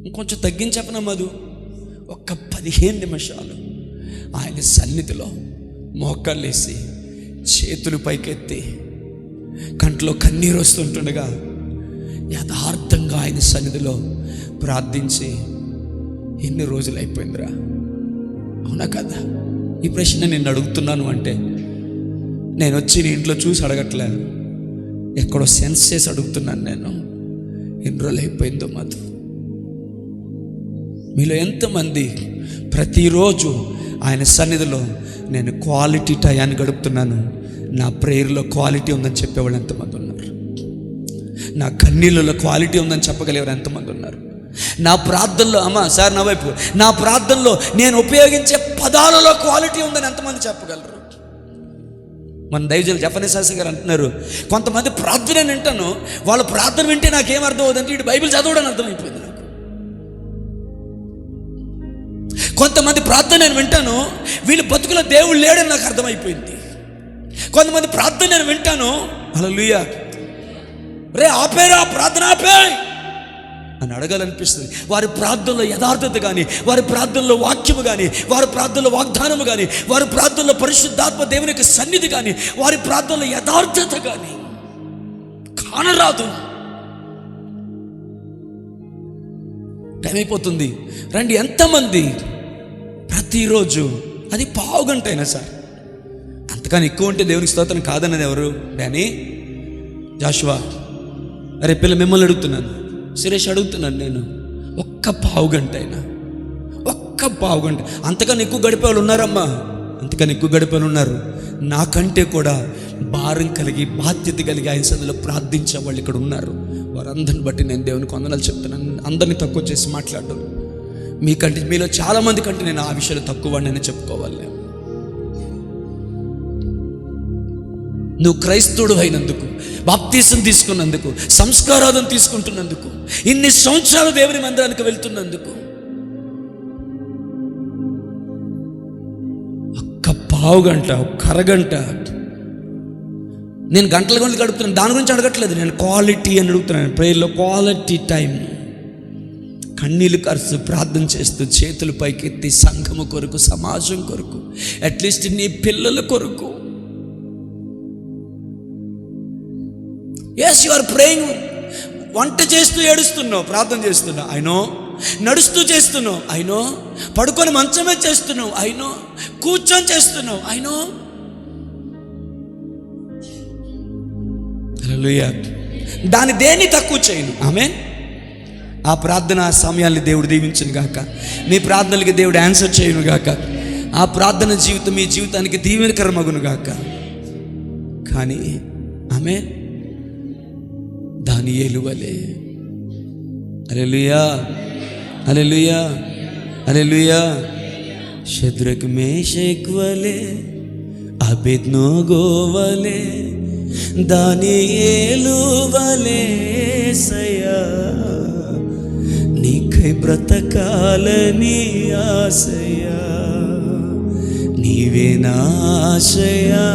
ఇంకొంచెం తగ్గించపన మధు, ఒక్క 15 నిమిషాలు ఆయన సన్నిధిలో మోకాళ్ళేసి చేతులు పైకెత్తి కంట్లో కన్నీరు వస్తుంటుండగా యథార్థంగా ఆయన సన్నిధిలో ప్రార్థించి ఎన్ని రోజులు అయిపోయిందిరా? అవునా కదా? ఈ ప్రశ్న నేను అడుగుతున్నాను అంటే నేను వచ్చి నీ ఇంట్లో చూసి అడగట్లే, ఎక్కడో సెన్స్ చేసి అడుగుతున్నాను. నేను ఎన్ని రోజులు అయిపోయిందో మధు. మీలో ఎంతమంది ప్రతిరోజు ఆయన సన్నిధిలో నేను క్వాలిటీ టయాన్ని గడుపుతున్నాను, నా ప్రేయర్లో క్వాలిటీ ఉందని చెప్పేవాళ్ళు ఎంతమంది ఉన్నారు? నా కన్నీళ్ళలో క్వాలిటీ ఉందని చెప్పగలిగేవారు ఎంతమంది ఉన్నారు? నా ప్రార్థనలో, అమ్మా సార్ నా వైపు, నా ప్రార్థనలో నేను ఉపయోగించే పదాలలో క్వాలిటీ ఉందని ఎంతమంది చెప్పగలరు? మన దైవజనులు జఫనీ శాస్త్రి గారు అంటున్నారు, కొంతమంది ప్రార్థన వింటాను, వాళ్ళ ప్రార్థన వింటే నాకేం అర్థం అవుతుందంటే ఇటు బైబిల్ చదవడానికి అర్థమైపోయింది నాకు. కొంతమంది ప్రార్థన నేను వింటాను, వీళ్ళు బతుకులో దేవుడు లేడని నాకు అర్థమైపోయింది. కొంతమంది ప్రార్థన నేను వింటాను, హల్లెలూయా, రే ఆపేరా ప్రార్థన ఆపే అని అడగాలనిపిస్తుంది. వారి ప్రార్థనలో యథార్థత కానీ, వారి ప్రార్థనలో వాక్యము కానీ, వారి ప్రార్థనలో వాగ్దానము కానీ, వారి ప్రార్థనలో పరిశుద్ధాత్మ దేవుని యొక్క సన్నిధి కానీ, వారి ప్రార్థనలో యథార్థత కానీ కానరాదు. టైం అయిపోతుంది రండి. ఎంతమంది ప్రతిరోజు అది 1/2 గంట అయినా సార్, అంతకని ఎక్కువ ఉంటే దేవునికి స్తోత్రం కాదన్నది ఎవరు? డానీ, జాషువా, అరే పిల్ల మిమ్మల్ని అడుగుతున్నాను, సురేష్ అడుగుతున్నాను నేను, ఒక్క 1/2 గంట అయినా, ఒక్క 1/2 గంట. అంతకని ఎక్కువ గడిపేవాళ్ళు ఉన్నారమ్మా, అంతకని ఎక్కువ గడిపేవాళ్ళు ఉన్నారు. నాకంటే కూడా భారం కలిగి బాధ్యత కలిగి ఆయన సన్నిధిలో ప్రార్థించే వాళ్ళు ఇక్కడ ఉన్నారు. వారందరిని బట్టి నేను దేవునికి వందనాలు చెప్తున్నాను. అందరినీ తక్కువ చేసి మాట్లాడడం, మీకంటే మీలో చాలామంది కంటే నేను ఆ విషయాలు తక్కువ నేను చెప్పుకోవాలి. నువ్వు క్రైస్తవుడు అయినందుకు, బాప్తీసం తీసుకున్నందుకు, సంస్కారాదం తీసుకుంటున్నందుకు, ఇన్ని సంవత్సరాలు దేవుని మందిరానికి వెళ్తున్నందుకు ఒక్క 1/2 గంట, ఒక్క అరగంట, నేను గంటల గంటలు గడుపుతున్నాను, దాని గురించి అడగట్లేదు, నేను క్వాలిటీ అని అడుగుతున్నాను. ప్రేయర్లో క్వాలిటీ టైం, కన్నీళ్ళు కరుస్తూ ప్రార్థన చేస్తూ చేతులు పైకెత్తి సంఘము కొరకు, సమాజం కొరకు, అట్లీస్ట్ నీ పిల్లల కొరకు. As you are praying. వంట చేస్తూ ఏడుస్తున్నావు, ప్రార్థన చేస్తున్నావు, అయినో. నడుస్తూ చేస్తున్నావు, అయినో. పడుకొని మంచమే చేస్తున్నావు, అయినో. కూర్చొని చేస్తున్నావు, అయినో. హల్లెలూయా. దాని దేన్ని తక్కువ చేయను. ఆమేన్. ఆ ప్రార్థన సమయాన్ని దేవుడు దీవించును గాక. మీ ప్రార్థనలకి దేవుడు ఆన్సర్ చేయను గాక. ఆ ప్రార్థన జీవితం మీ జీవితానికి దీవెనకరమగును గాక. కానీ ఆమేన్, దానియేలు వలె, హల్లెలూయా, హల్లెలూయా, హల్లెలూయా, షద్రక్ మేషక్ వలె, అబేద్నోగో వలె, దానియేలు వలె యేసయ్యా, నీకై బ్రతకాలని ఆశయా, నీవే నా ఆశయా,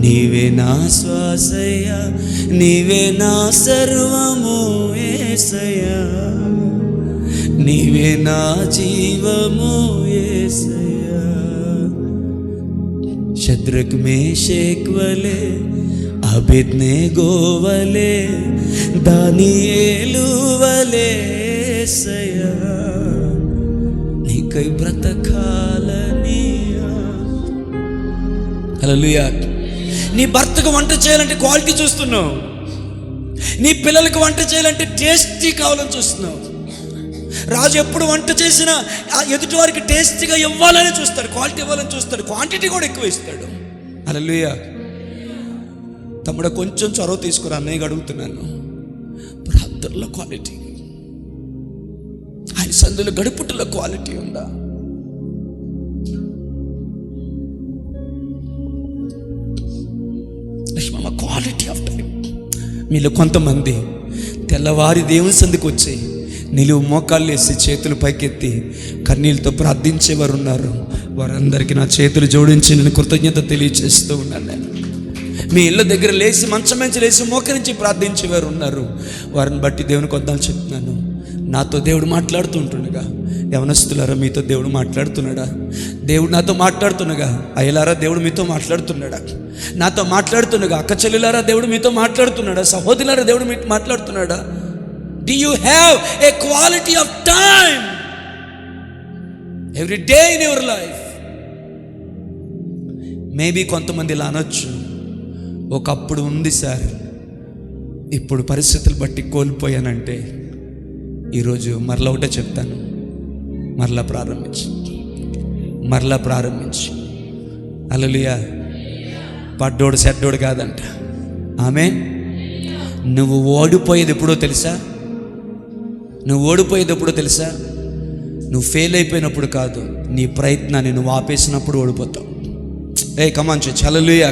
నీవే నా శ్వాసయా, నీవే నా సర్వము యేసయ్యా, నీవే నా జీవము యేసయ్యా. షద్రక్ మేషక్ వలె, అబేద్నోగో వలె, దానియేలు వలె యేసయ్యా, నీకై బ్రతకాలని. హల్లెలూయా. నీ భర్తకు వంట చేయాలంటే క్వాలిటీ చూస్తున్నావు, నీ పిల్లలకు వంట చేయాలంటే టేస్టీ కావాలని చూస్తున్నావు. రాజు ఎప్పుడు వంట చేసినా ఎదుటి వారికి టేస్టీగా ఇవ్వాలని చూస్తాడు, క్వాలిటీ ఇవ్వాలని చూస్తాడు, క్వాంటిటీ కూడా ఎక్కువ ఇస్తాడు. హల్లెలూయా. తమ్ముడు కొంచెం చొరవ తీసుకురా, అన్నయ్యగా అడుగుతున్నాను. ప్రార్థనలో క్వాలిటీ, ఆయన సందులో గడుపుటలో క్వాలిటీ ఉందా? Quality of time. మీలో కొంతమంది తెల్లవారి దేవుని సందుకు వచ్చి నిలువు మోకాళ్ళు వేసి చేతులు పైకెత్తి కన్నీళ్ళతో ప్రార్థించేవారు ఉన్నారు. వారందరికీ నా చేతులు జోడించి నేను కృతజ్ఞత తెలియజేస్తూ ఉన్నాను. నేను మీ ఇళ్ళ దగ్గర లేచి మంచం నుంచి లేచి మోకరించి ప్రార్థించేవారు ఉన్నారు. వారిని బట్టి దేవుని కొద్దాలు చెప్తున్నాను. నాతో దేవుడు మాట్లాడుతూ ఉంటుండగా, యవనస్తులారా మీతో దేవుడు మాట్లాడుతున్నాడా? దేవుడు నాతో మాట్లాడుతుండగా, అయ్యలారా దేవుడు మీతో మాట్లాడుతున్నాడా? నాతో మాట్లాడుతుండగా, అక్క చెల్లెలారా దేవుడు మీతో మాట్లాడుతున్నాడా? సహోదరులారా దేవుడు మీతో మాట్లాడుతున్నాడా? Do you have a quality of time every day in your life? Maybe కొంతమంది ఇలా అనొచ్చు, ఒకప్పుడు ఉంది సార్, ఇప్పుడు పరిస్థితులు బట్టి కోల్పోయానంటే. ఈరోజు మరలా ఒకటే చెప్తాను, మరలా ప్రారంభించి. హల్లెలూయా. పడ్డోడు సెడ్డోడు కాదంట. ఆమేన్. నువ్వు ఓడిపోయేది ఎప్పుడో తెలుసా? నువ్వు ఫెయిల్ అయిపోయినప్పుడు కాదు, నీ ప్రయత్నాన్ని నువ్వు ఆపేసినప్పుడు ఓడిపోతావు. కమాన్ చర్చ్. హల్లెలూయా.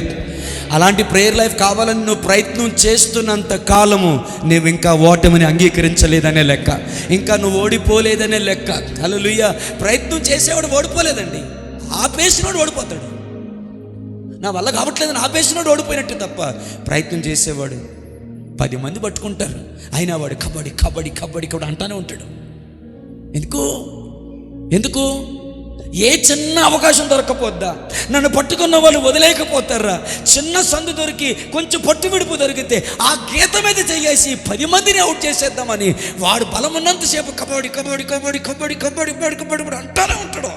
అలాంటి ప్రేయర్ లైఫ్ కావాలని నువ్వు ప్రయత్నం చేస్తున్నంత కాలము నువ్వు ఇంకా ఓటమిని అంగీకరించలేదనే లెక్క, ఇంకా నువ్వు ఓడిపోలేదనే లెక్క. హల్లెలూయా. ప్రయత్నం చేసేవాడు ఓడిపోలేదండి, ఆపేసినోడు ఓడిపోతాడు. నా వల్ల కావట్లేదని ఆపేసినోడు ఓడిపోయినట్టు తప్ప, ప్రయత్నం చేసేవాడు 10 మంది పట్టుకుంటారు, అయినా వాడు కబడ్డీ కూడా అంటానే ఉంటాడు. ఎందుకు? ఏ చిన్న అవకాశం దొరకపోద్దా? నన్ను పట్టుకున్న వాళ్ళు వదిలేకపోతారా? చిన్న సందు దొరికి, కొంచెం పట్టు విడుపు దొరికితే ఆ గీత మీద చేసి 10 మందిని అవుట్ చేసేద్దామని వాడు బలం ఉన్నంతసేపు కబడ్డీ అంటానే ఉంటాడు.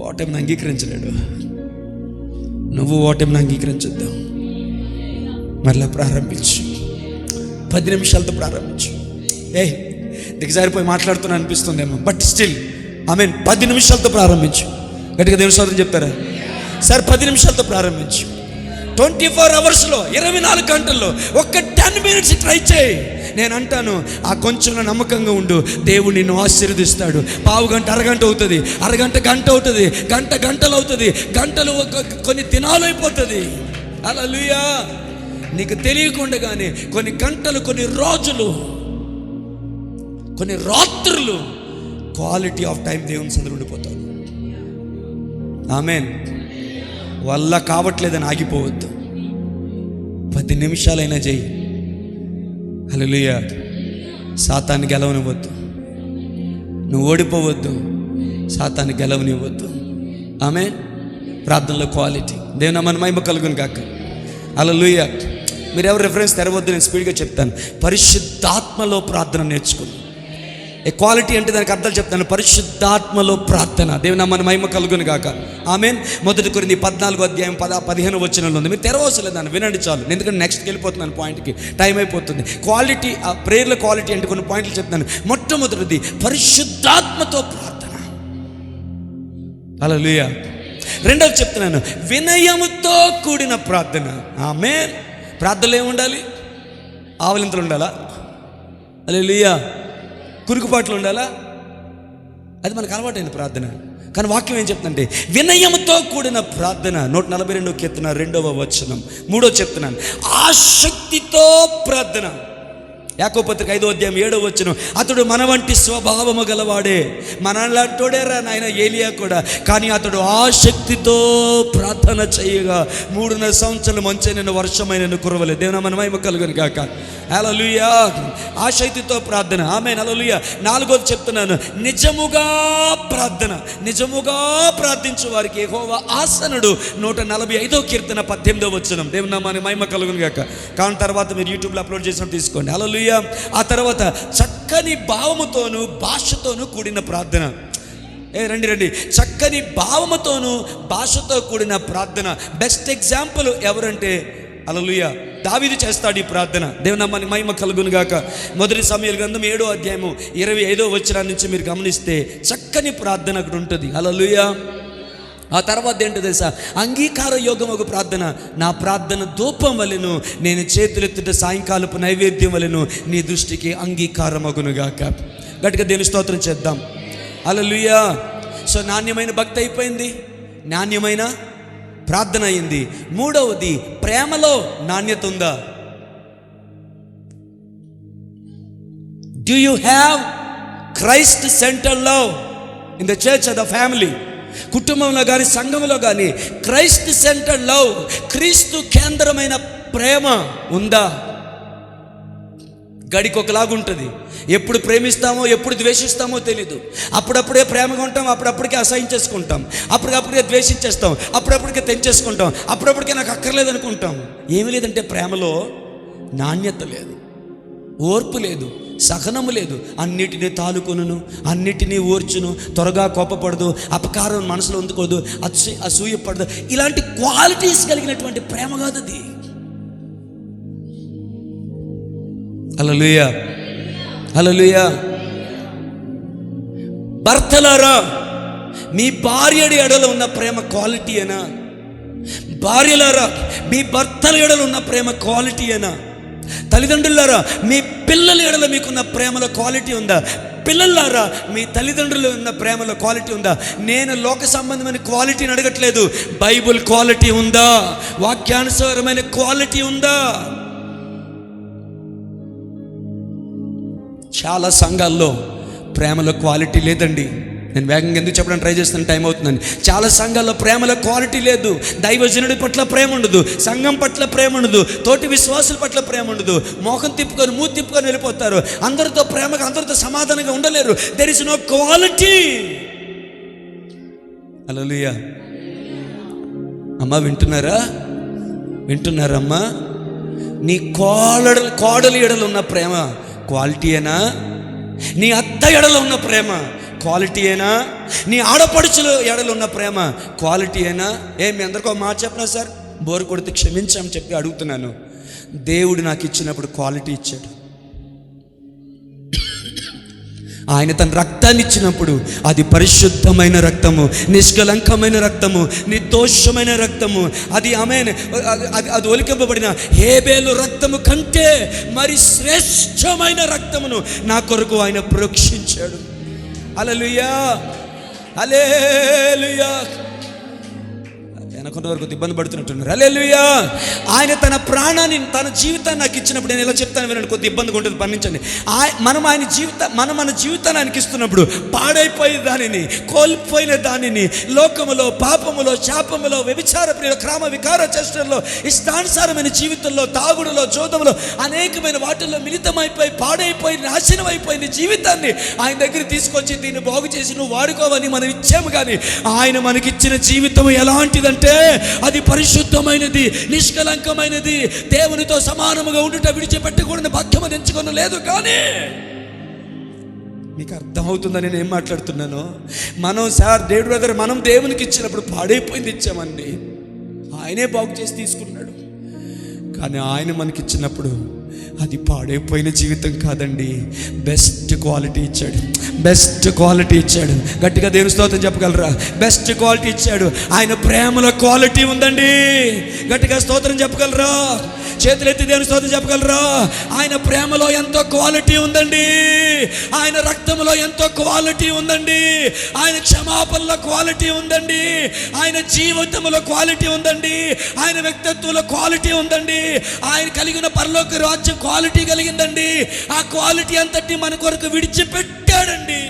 ఓటమిని అంగీకరించలేడు. నువ్వు ఓటమిని అంగీకరించొద్దాం. మరలా ప్రారంభించు. 10 నిమిషాలతో ప్రారంభించు. దిగజారిపోయి మాట్లాడుతున్నా అనిపిస్తుందేమో, బట్ స్టిల్ 10 నిమిషాలతో ప్రారంభించు. గట్టిగా దేవుని స్తోత్రం చెప్తారా సార్? 10 నిమిషాలతో ప్రారంభించు. 24 అవర్స్లో 24 గంటల్లో ఒక్క 10 మినిట్స్ ట్రై చేయి. నేను అంటాను, ఆ కొంచెంలో నమ్మకంగా ఉండు, దేవుడు నిన్ను ఆశీర్వదిస్తాడు. పావు గంట అరగంట అవుతుంది, అరగంట గంట అవుతుంది, గంటలు అవుతుంది, గంటలు కొన్ని దినాలు అయిపోతుంది. హల్లెలూయా. నీకు తెలియకుండానే కొన్ని గంటలు, కొన్ని రోజులు, కొన్ని రాత్రులు క్వాలిటీ ఆఫ్ టైం దేవుని సందులో ఉండిపోతావు. ఆమేన్. వల్ల కావట్లేదని ఆగిపోవద్దు. 10 నిమిషాలైనా చెయ్యి. హల్లెలూయా. సాతాన్ని గెలవనివ్వద్దు. నువ్వు ఓడిపోవద్దు, సాతాన్ని గెలవనివ్వద్దు. ఆమేన్. ప్రార్థనలో క్వాలిటీ. దేవుని నామమున మహిమ కలుగును గాక. హల్లెలూయా. మీరు ఎవరు రెఫరెన్స్ తెరవద్దు, నేను స్పీడ్గా చెప్తాను. పరిశుద్ధాత్మలో ప్రార్థన నేర్చుకుని. క్వాలిటీ అంటే దానికి అర్థాలు చెప్తాను. పరిశుద్ధాత్మలో ప్రార్థన. దేవుని నామమున మహిమ కలుగును గాక. ఆమేన్. 1 కొరింథీ 14:15 వచనంలో ఉంది. మీరు తెరవసలేదు, దాన్ని వినండి చాలు. ఎందుకంటే నెక్స్ట్కి వెళ్ళిపోతున్నాను, పాయింట్కి టైం అయిపోతుంది. క్వాలిటీ, ఆ ప్రేయర్లో క్వాలిటీ అంటే కొన్ని పాయింట్లు చెప్తాను. మొట్టమొదటిది పరిశుద్ధాత్మతో ప్రార్థన. హల్లెలూయా. రెండవది చెప్తున్నాను, వినయముతో కూడిన ప్రార్థన. ఆమేన్. ప్రార్థనలో ఏముండాలి? ఆవలింతలు ఉండాలా? హల్లెలూయా. కురుకుపాట్లు ఉండాలా? అది మనకు అలవాటైన ప్రార్థన. కానీ వాక్యం ఏం చెప్తుందంటే వినయముతో కూడిన ప్రార్థన. 142 కీర్తన 2వ వచనం 3వ చెప్తున్నాను. ఆసక్తితో ప్రార్థన. యాకోబు పత్రిక 5వ అధ్యాయం 7వ వచనం, అతడు మన వంటి స్వభావము గలవాడే, మనలాంటోడేరా నాయన ఏలియా కూడా, కానీ అతడు ఆసక్తితో ప్రార్థన చేయగా 3.5 సంవత్సరాలు మంచైన వర్షమైన కురవలేదు. దేవుని నామమున మహిమ కలుగును గాక. హల్లెలూయా. ఆసక్తితో ప్రార్థన. ఆమేన్. హల్లెలూయా. 4వది చెప్తున్నాను, నిజముగా ప్రార్థన. నిజముగా ప్రార్థించు వారికి యెహోవా ఆసనుడు. 145వ కీర్తన 18వ వచనం. దేవుని నామమున మహిమ కలుగును గాక. కానీ తర్వాత మీరు యూట్యూబ్లో అప్లోడ్ చేసినట్టు తీసుకోండి. హల్లెలూయా. ఆ తర్వాత చక్కని భావముతోను భాషతోనూ కూడిన ప్రార్థన. రండి. చక్కని భావముతోను భాషతో కూడిన ప్రార్థన. బెస్ట్ ఎగ్జాంపుల్ ఎవరంటే హల్లెలూయా. దావీదు చేస్తాడు ఈ ప్రార్థన. దేవుని నామానికి మహిమ కలుగును గాక. మొదటి సమూయేలు గ్రంథం 7వ అధ్యాయము 25వ వచనం నుంచి మీరు గమనిస్తే చక్కని ప్రార్థన అక్కడ ఉంటుంది. హల్లెలూయా. ఆ తర్వాత ఏంటో తెలుసా? అంగీకార యోగమగు ప్రార్థన. నా ప్రార్థన ధూపం వలెను, నేను చేతులెత్తుట సాయంకాలపు నైవేద్యం వలెను నీ దృష్టికి అంగీకారమగునుగాక. గట్టిగా దేవుని స్తోత్రం చేద్దాం. హల్లెలూయా. సో నాణ్యమైన భక్తి అయిపోయింది, నాణ్యమైన ప్రార్థన అయింది. మూడవది, ప్రేమలో నాణ్యత ఉందా? Do you have Christ centre love in the church of the family? కుటుంబంలో కానీ సంఘంలో కానీ క్రైస్ట్ సెంటర్ లవ్, క్రీస్తు కేంద్రమైన ప్రేమ ఉందా? గడికి ఒకలాగుంటుంది. ఎప్పుడు ప్రేమిస్తామో ఎప్పుడు ద్వేషిస్తామో తెలీదు. అప్పుడప్పుడే ప్రేమగా ఉంటాం, అప్పుడప్పటికే అసహించేసుకుంటాం, అప్పటికప్పుడే ద్వేషించేస్తాం, అప్పుడప్పటికే తెంచేసుకుంటాం, అప్పుడప్పటికే నాకు అక్కర్లేదు అనుకుంటాం. ఏమీ లేదంటే ప్రేమలో నాణ్యత లేదు, ఓర్పు లేదు, సహనము లేదు. అన్నిటినీ తాలుకొనును, అన్నిటినీ ఓర్చును, త్వరగా కోపపడదు, అపకారం మనసులో ఉందుకోదు, అసూయపడదు. ఇలాంటి క్వాలిటీస్ కలిగినటువంటి ప్రేమ కాదు అది. హల్లెలూయా, హల్లెలూయా. భర్తలారా, మీ భార్యడి ఎడల ఉన్న ప్రేమ క్వాలిటీ అయినా? భార్యలారా, మీ భర్తల ఎడల ఉన్న ప్రేమ క్వాలిటీ అయినా? తల్లిదండ్రులారా, మీ పిల్లల ఎడల మీకున్న ప్రేమలో క్వాలిటీ ఉందా? పిల్లలారా, మీ తల్లిదండ్రులు ఉన్న ప్రేమలో క్వాలిటీ ఉందా? నేను లోక సంబంధమైన క్వాలిటీని అడగట్లేదు. బైబుల్ క్వాలిటీ ఉందా? వాక్యానుసారమైన క్వాలిటీ ఉందా? చాలా సంఘాల్లో ప్రేమలో క్వాలిటీ లేదండి. నేను వేగంగా ఎందుకు చెప్పడానికి ట్రై చేస్తాను, టైం అవుతుందని. చాలా సంఘాల్లో ప్రేమలో క్వాలిటీ లేదు. దైవజనుడి పట్ల ప్రేమ ఉండదు, సంఘం పట్ల ప్రేమ ఉండదు, తోటి విశ్వాసుల పట్ల ప్రేమ ఉండదు. మోహం తిప్పుకొని మూతి తిప్పుకొని వెళ్ళిపోతారు. అందరితో ప్రేమగా, అందరితో సమాధానంగా ఉండలేరు. There is no quality. Hallelujah. అమ్మా వింటున్నారా? వింటున్నారమ్మా? నీ కోడలి ఎడలు ఉన్న ప్రేమ క్వాలిటీయేనా? నీ అత్త ఎడలో ఉన్న ప్రేమ క్వాలిటీయేనా? నీ ఆడపడుచుల ఎడలో ఉన్న ప్రేమ క్వాలిటీయేనా? మీ అందరికీ ఒక మాట చెప్పనా సార్? బోరు కొడితే క్షమించమని చెప్పి అడుగుతున్నాను. దేవుడు నాకు ఇచ్చినప్పుడు క్వాలిటీ ఇచ్చాడు. ఆయన తన రక్తాన్ని ఇచ్చినప్పుడు అది పరిశుద్ధమైన రక్తము, నిష్కలంకమైన రక్తము, నిర్దోషమైన రక్తము. అది అది ఒలికింపబడిన హేబేలు రక్తము కంటే మరి శ్రేష్టమైన రక్తమును నా కొరకు ఆయన ప్రోక్షించాడు. హల్లెలూయా, హల్లెలూయా. కొంతవరకు ఇబ్బంది పడుతున్నట్టున్నారు. హల్లెలూయా. ఆయన తన ప్రాణాన్ని, తన జీవితాన్ని నాకు ఇచ్చినప్పుడు, నేను ఎలా చెప్తాను వినండి, కొద్ది ఇబ్బందిగా ఉంటుంది, పన్నించండి. మనం మన జీవితాన్ని ఆయనకి ఇస్తున్నప్పుడు పాడైపోయిన దానిని, కోల్పోయిన దానిని, లోకములో, పాపములో, శాపములో, వ్యభిచార ప్రియుల, క్రామ వికార చేష్టల్లో, ఇష్టానుసారమైన జీవితంలో, తాగుడులో, జోదములో, అనేకమైన వాటిల్లో మిళితమైపోయి పాడైపోయి నాశనం అయిపోయిన జీవితాన్ని ఆయన దగ్గర తీసుకొచ్చి దీన్ని బాగు చేసి నువ్వు వాడుకోవని మనం ఇచ్చాము. కానీ ఆయన మనకిచ్చిన జీవితం ఎలాంటిదంటే అది పరిశుద్ధమైనది, నిష్కలంకమైనది, దేవునితో సమానముగా ఉండుట విడిచిపెట్టకూడని భాగ్యము ఎంచుకొని లేదు. కానీ మీకు అర్థమవుతుందని నేను ఏం మాట్లాడుతున్నాను? మనం సార్ డేవిడ్ బ్రదర్, మనం దేవునికి ఇచ్చినప్పుడు పాడైపోయింది ఇచ్చామండి. ఆయనే బాగు చేసి తీసుకున్నాడు. కానీ ఆయన మనకిచ్చినప్పుడు అది పాడైపోయిన జీవితం కాదండి, బెస్ట్ క్వాలిటీ ఇచ్చాడు, బెస్ట్ క్వాలిటీ ఇచ్చాడు. గట్టిగా దేవుని స్తోత్రం చెప్పగలరా? బెస్ట్ క్వాలిటీ ఇచ్చాడు. ఆయన ప్రేమలో క్వాలిటీ ఉందండి. గట్టిగా స్తోత్రం చెప్పగలరా? చేతులెత్తి దేవుని స్తోత్రం చెప్పగలరా? ఆయన ప్రేమలో ఎంతో క్వాలిటీ ఉందండి. ఆయన రక్తంలో ఎంతో క్వాలిటీ ఉందండి. ఆయన క్షమాపణలో క్వాలిటీ ఉందండి. ఆయన జీవితంలో క్వాలిటీ ఉందండి. ఆయన వ్యక్తిత్వంలో క్వాలిటీ ఉందండి. ఆయన కలిగిన పరలోక రాజ్యం క్వాలిటీ కలిగిందండి. ఆ క్వాలిటీ అంతటి మన కొరకు విడిచిపెట్టాడండి.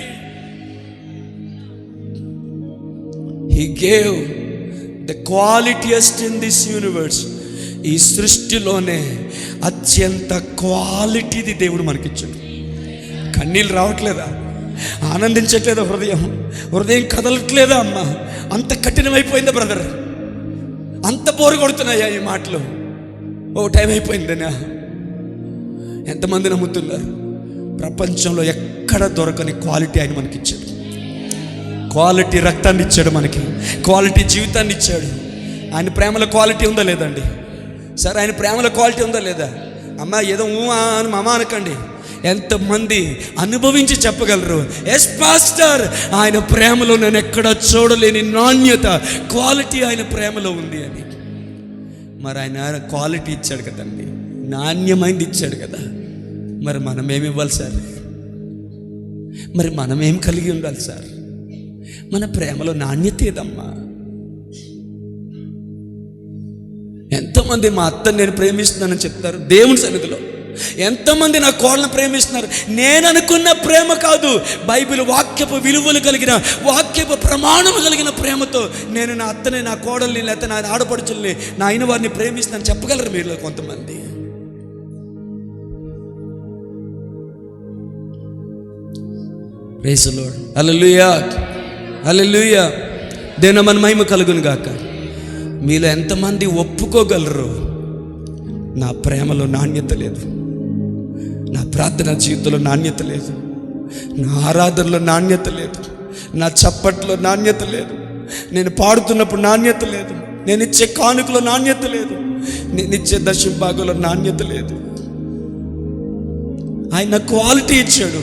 He gave the qualityest in this universe. ఈ సృష్టిలోనే అత్యంత క్వాలిటీది దేవుడు మనకిచ్చాడు. కన్నీళ్ళు రావట్లేదా? ఆనందించట్లేదా? హృదయం కదలట్లేదా? అమ్మ, అంత కఠినమైపోయిందా బ్రదర్? అంత బోరు కొడుతున్నాయా ఈ మాటలు? ఓ టైం అయిపోయిందనా? ఎంతమంది నమ్ముతున్నారు? ప్రపంచంలో ఎక్కడ దొరకని క్వాలిటీ ఆయన మనకిచ్చాడు. క్వాలిటీ రక్తాన్ని ఇచ్చాడు మనకి, క్వాలిటీ జీవితాన్ని ఇచ్చాడు. ఆయన ప్రేమలో క్వాలిటీ ఉందా లేదండి? సార్ ఆయన ప్రేమలో క్వాలిటీ ఉందా లేదా? అమ్మ ఏదో అని మామ అనకండి. ఎంతమంది అనుభవించి చెప్పగలరు, ఎస్ పాస్టర్ ఆయన ప్రేమలో నేను ఎక్కడ చూడలేని నాణ్యత, క్వాలిటీ ఆయన ప్రేమలో ఉంది అని. మరి ఆయన క్వాలిటీ ఇచ్చాడు కదండి, నాణ్యమైంది ఇచ్చాడు కదా. మరి మనం ఏమి ఇవ్వాలి సార్? మరి మనం ఏం కలిగి ఉండాలి సార్? మన ప్రేమలో నాణ్యత ఏదమ్మా? ఎంతమంది మా అత్తని నేను ప్రేమిస్తున్నానని చెప్తారు దేవుని సన్నిధిలో. ఎంతమంది నా కోళ్ళను ప్రేమిస్తున్నారు. నేను అనుకున్న ప్రేమ కాదు, బైబిల్ వాక్యపు విలువలు కలిగిన, వాక్యపు ప్రమాణము కలిగిన ప్రేమతో నేను నా అత్తని, నా కోడల్ని, లేకపోతే నా ఆడపడుచుల్ని, నా అయిన వారిని ప్రేమిస్తాను చెప్పగలరు మీరులో కొంతమంది? Praise the Lord. Hallelujah, hallelujah. దేవుని మన మహిమ కలుగును గాక. మీలో ఎంతమంది ఒప్పుకోగలరు, నా ప్రేమలో నాణ్యత లేదు, నా ప్రార్థన జీవితంలో నాణ్యత లేదు, నా ఆరాధనలో నాణ్యత లేదు, నా చప్పట్లో నాణ్యత లేదు, నేను పాడుతున్నప్పుడు నాణ్యత లేదు, నేను ఇచ్చే కానుకలో నాణ్యత లేదు, నేను ఇచ్చే దశంభాగంలో నాణ్యత లేదు. ఆయన క్వాలిటీ ఇచ్చాడు,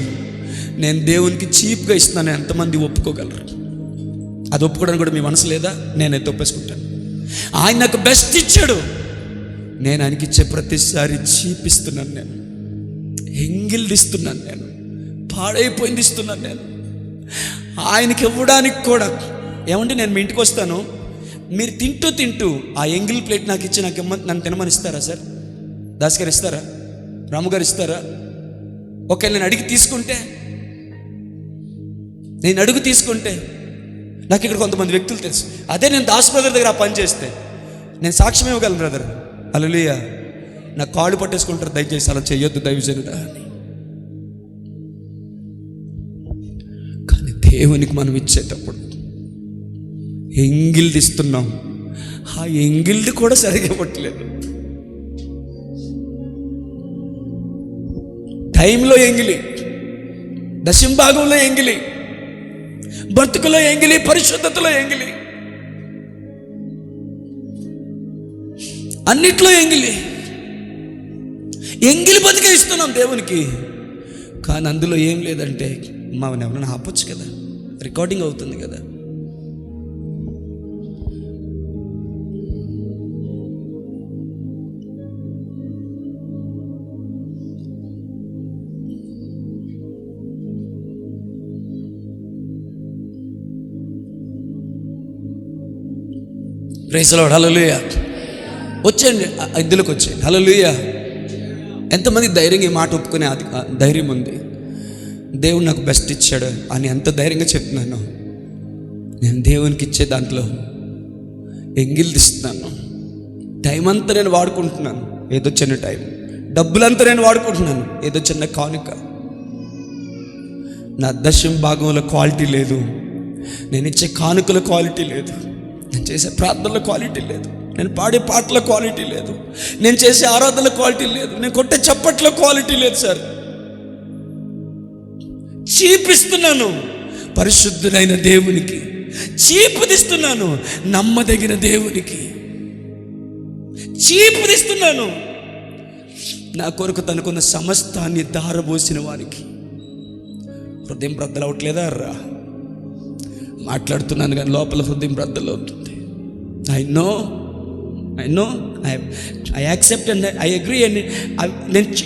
నేను దేవునికి చీప్గా ఇస్తున్నాను. ఎంతమంది ఒప్పుకోగలరు? అది ఒప్పుకోవడానికి కూడా మీ మనసు లేదా? నేనైతే ఒప్పేసుకుంటాను. ఆయన నాకు బెస్ట్ ఇచ్చాడు, నేను ఆయనకి ఇచ్చే ప్రతిసారి చీపిస్తున్నాను, నేను ఎంగిల్దిస్తున్నాను, నేను పాడైపోయింది ఇస్తున్నాను. నేను ఆయనకి ఇవ్వడానికి కూడా ఏమంటే, నేను మీ ఇంటికి వస్తాను, మీరు తింటూ ఆ ఎంగిల్ ప్లేట్ నాకు ఇచ్చి నన్ను తినమని ఇస్తారా సార్? దాస్ గారు ఇస్తారా? రాము గారు ఇస్తారా? ఒకవేళ నేను అడిగి తీసుకుంటే, నాకు ఇక్కడ కొంతమంది వ్యక్తులు తెలుసు. అదే నేను దాస్ బ్రదర్ దగ్గర ఆ పని చేస్తే నేను సాక్ష్యం ఇవ్వగలను. బ్రదర్ హల్లెలూయా, నా కాళ్ళు పట్టేసుకుంటారు, దయచేసి అలా చెయ్యొద్దు దైవజనుడా అని. కానీ దేవునికి మనం ఇచ్చేటప్పుడు ఎంగిల్ది ఇస్తున్నాం, ఆ ఎంగిల్ది కూడా సరిగా ఇవ్వట్లేదు. టైంలో ఎంగిలి, దశంభాగంలో ఎంగిలి, బ్రతుకులో ఎంగిలి, పరిశుద్ధతలో ఎంగిలి, అన్నిట్లో ఎంగిలి బతికే ఇస్తున్నాం దేవునికి. కానీ అందులో ఏం లేదంటే, మనం ఎవరైనా ఆపొచ్చు కదా, రికార్డింగ్ అవుతుంది కదా. Praise the Lord. హల్లెలూయా. వచ్చేయండి, ఇందులోకి వచ్చేయండి. హల్లెలూయా. ఎంతమంది ధైర్యంగా ఈ మాట ఒప్పుకునే ధైర్యం ఉంది? దేవుడు నాకు బెస్ట్ ఇచ్చాడు అని ఎంత ధైర్యంగా చెప్తున్నాను. నేను దేవునికి ఇచ్చే దాంట్లో ఎంగిల్దిస్తున్నాను. టైం అంతా నేను వాడుకుంటున్నాను, ఏదో చిన్న టైం. డబ్బులంతా నేను వాడుకుంటున్నాను, ఏదో చిన్న కానుక. నా దశం భాగంలో క్వాలిటీ లేదు, నేను ఇచ్చే కానుకల క్వాలిటీ లేదు, నేను చేసే ప్రార్థనల క్వాలిటీ లేదు, నేను పాడే పాటల క్వాలిటీ లేదు, నేను చేసే ఆరాధనల క్వాలిటీ లేదు, నేను కొట్టే చప్పట్ల క్వాలిటీ లేదు సార్. చీపిస్తున్నాను పరిశుద్ధుడైన దేవునికి, చీపుదిస్తున్నాను నమ్మదగిన దేవునికి, చీపుదిస్తున్నాను నా కొరకు తనకున్న సమస్తాన్ని దారబోసిన వారికి. హృదయం బ్రద్దలవట్లేదా రా? మాట్లాడుతున్నాను కానీ లోపల హృదయం బ్రద్దలవుతుంది. I know I accept and I agree and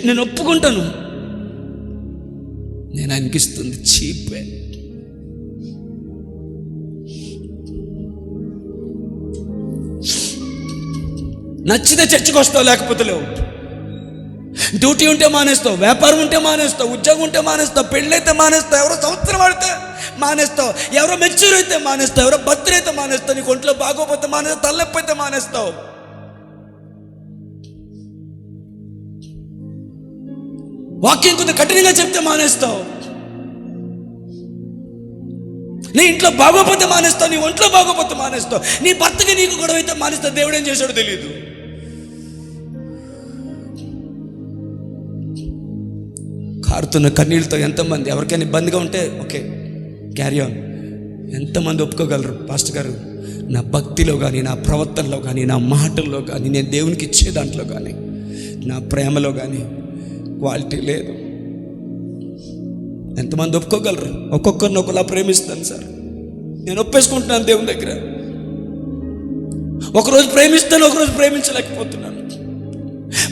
నేను ఒప్పుకుంటాను. నేను అనిపిస్తుంది చీప్. నచ్చితే చర్చకు వస్తావు, లేకపోతే లేవు. డ్యూటీ ఉంటే మానేస్తావు, వ్యాపారం ఉంటే మానేస్తావు, ఉద్యోగం ఉంటే మానేస్తావు, పెళ్ళైతే మానేస్తావు, ఎవరో సంవత్సరం ఆడితే మానేస్తావు, ఎవరో మెచ్యూర్ అయితే మానేస్తావు, ఎవరో బర్త్డే అయితే మానేస్తావు, నీకు ఒంట్లో బాగోపోతే మానేస్తావు, తలనొప్పి అయితే మానేస్తావు. వాక్యం కొంత కఠినంగా చెప్తే మానేస్తావు, నీ ఇంట్లో బాగోపోతే మానేస్తావు, నీ ఒంట్లో బాగోపోతే మానేస్తావు, నీ భర్తకి నీకు గొడవ అయితే మానేస్తావు. దేవుడు ఏం చేశాడో తెలియదు. కారుతున్న కన్నీళ్ళతో ఎంతమంది, ఎవరికైనా ఇబ్బందిగా ఉంటే ఓకే క్యారీ ఆన్, ఎంతమంది ఒప్పుకోగలరు పాస్టర్ గారు, నా భక్తిలో కానీ, నా ప్రవర్తనలో కానీ, నా మాటల్లో కానీ, నేను దేవునికి ఇచ్చే దాంట్లో కానీ, నా ప్రేమలో కానీ క్వాలిటీ లేదు? ఎంతమంది ఒప్పుకోగలరు? ఒక్కొక్కరిని ఒకలా ప్రేమిస్తాను సార్, నేను ఒప్పేసుకుంటున్నాను దేవుని దగ్గర. ఒకరోజు ప్రేమిస్తాను, ఒకరోజు ప్రేమించలేకపోతున్నాను.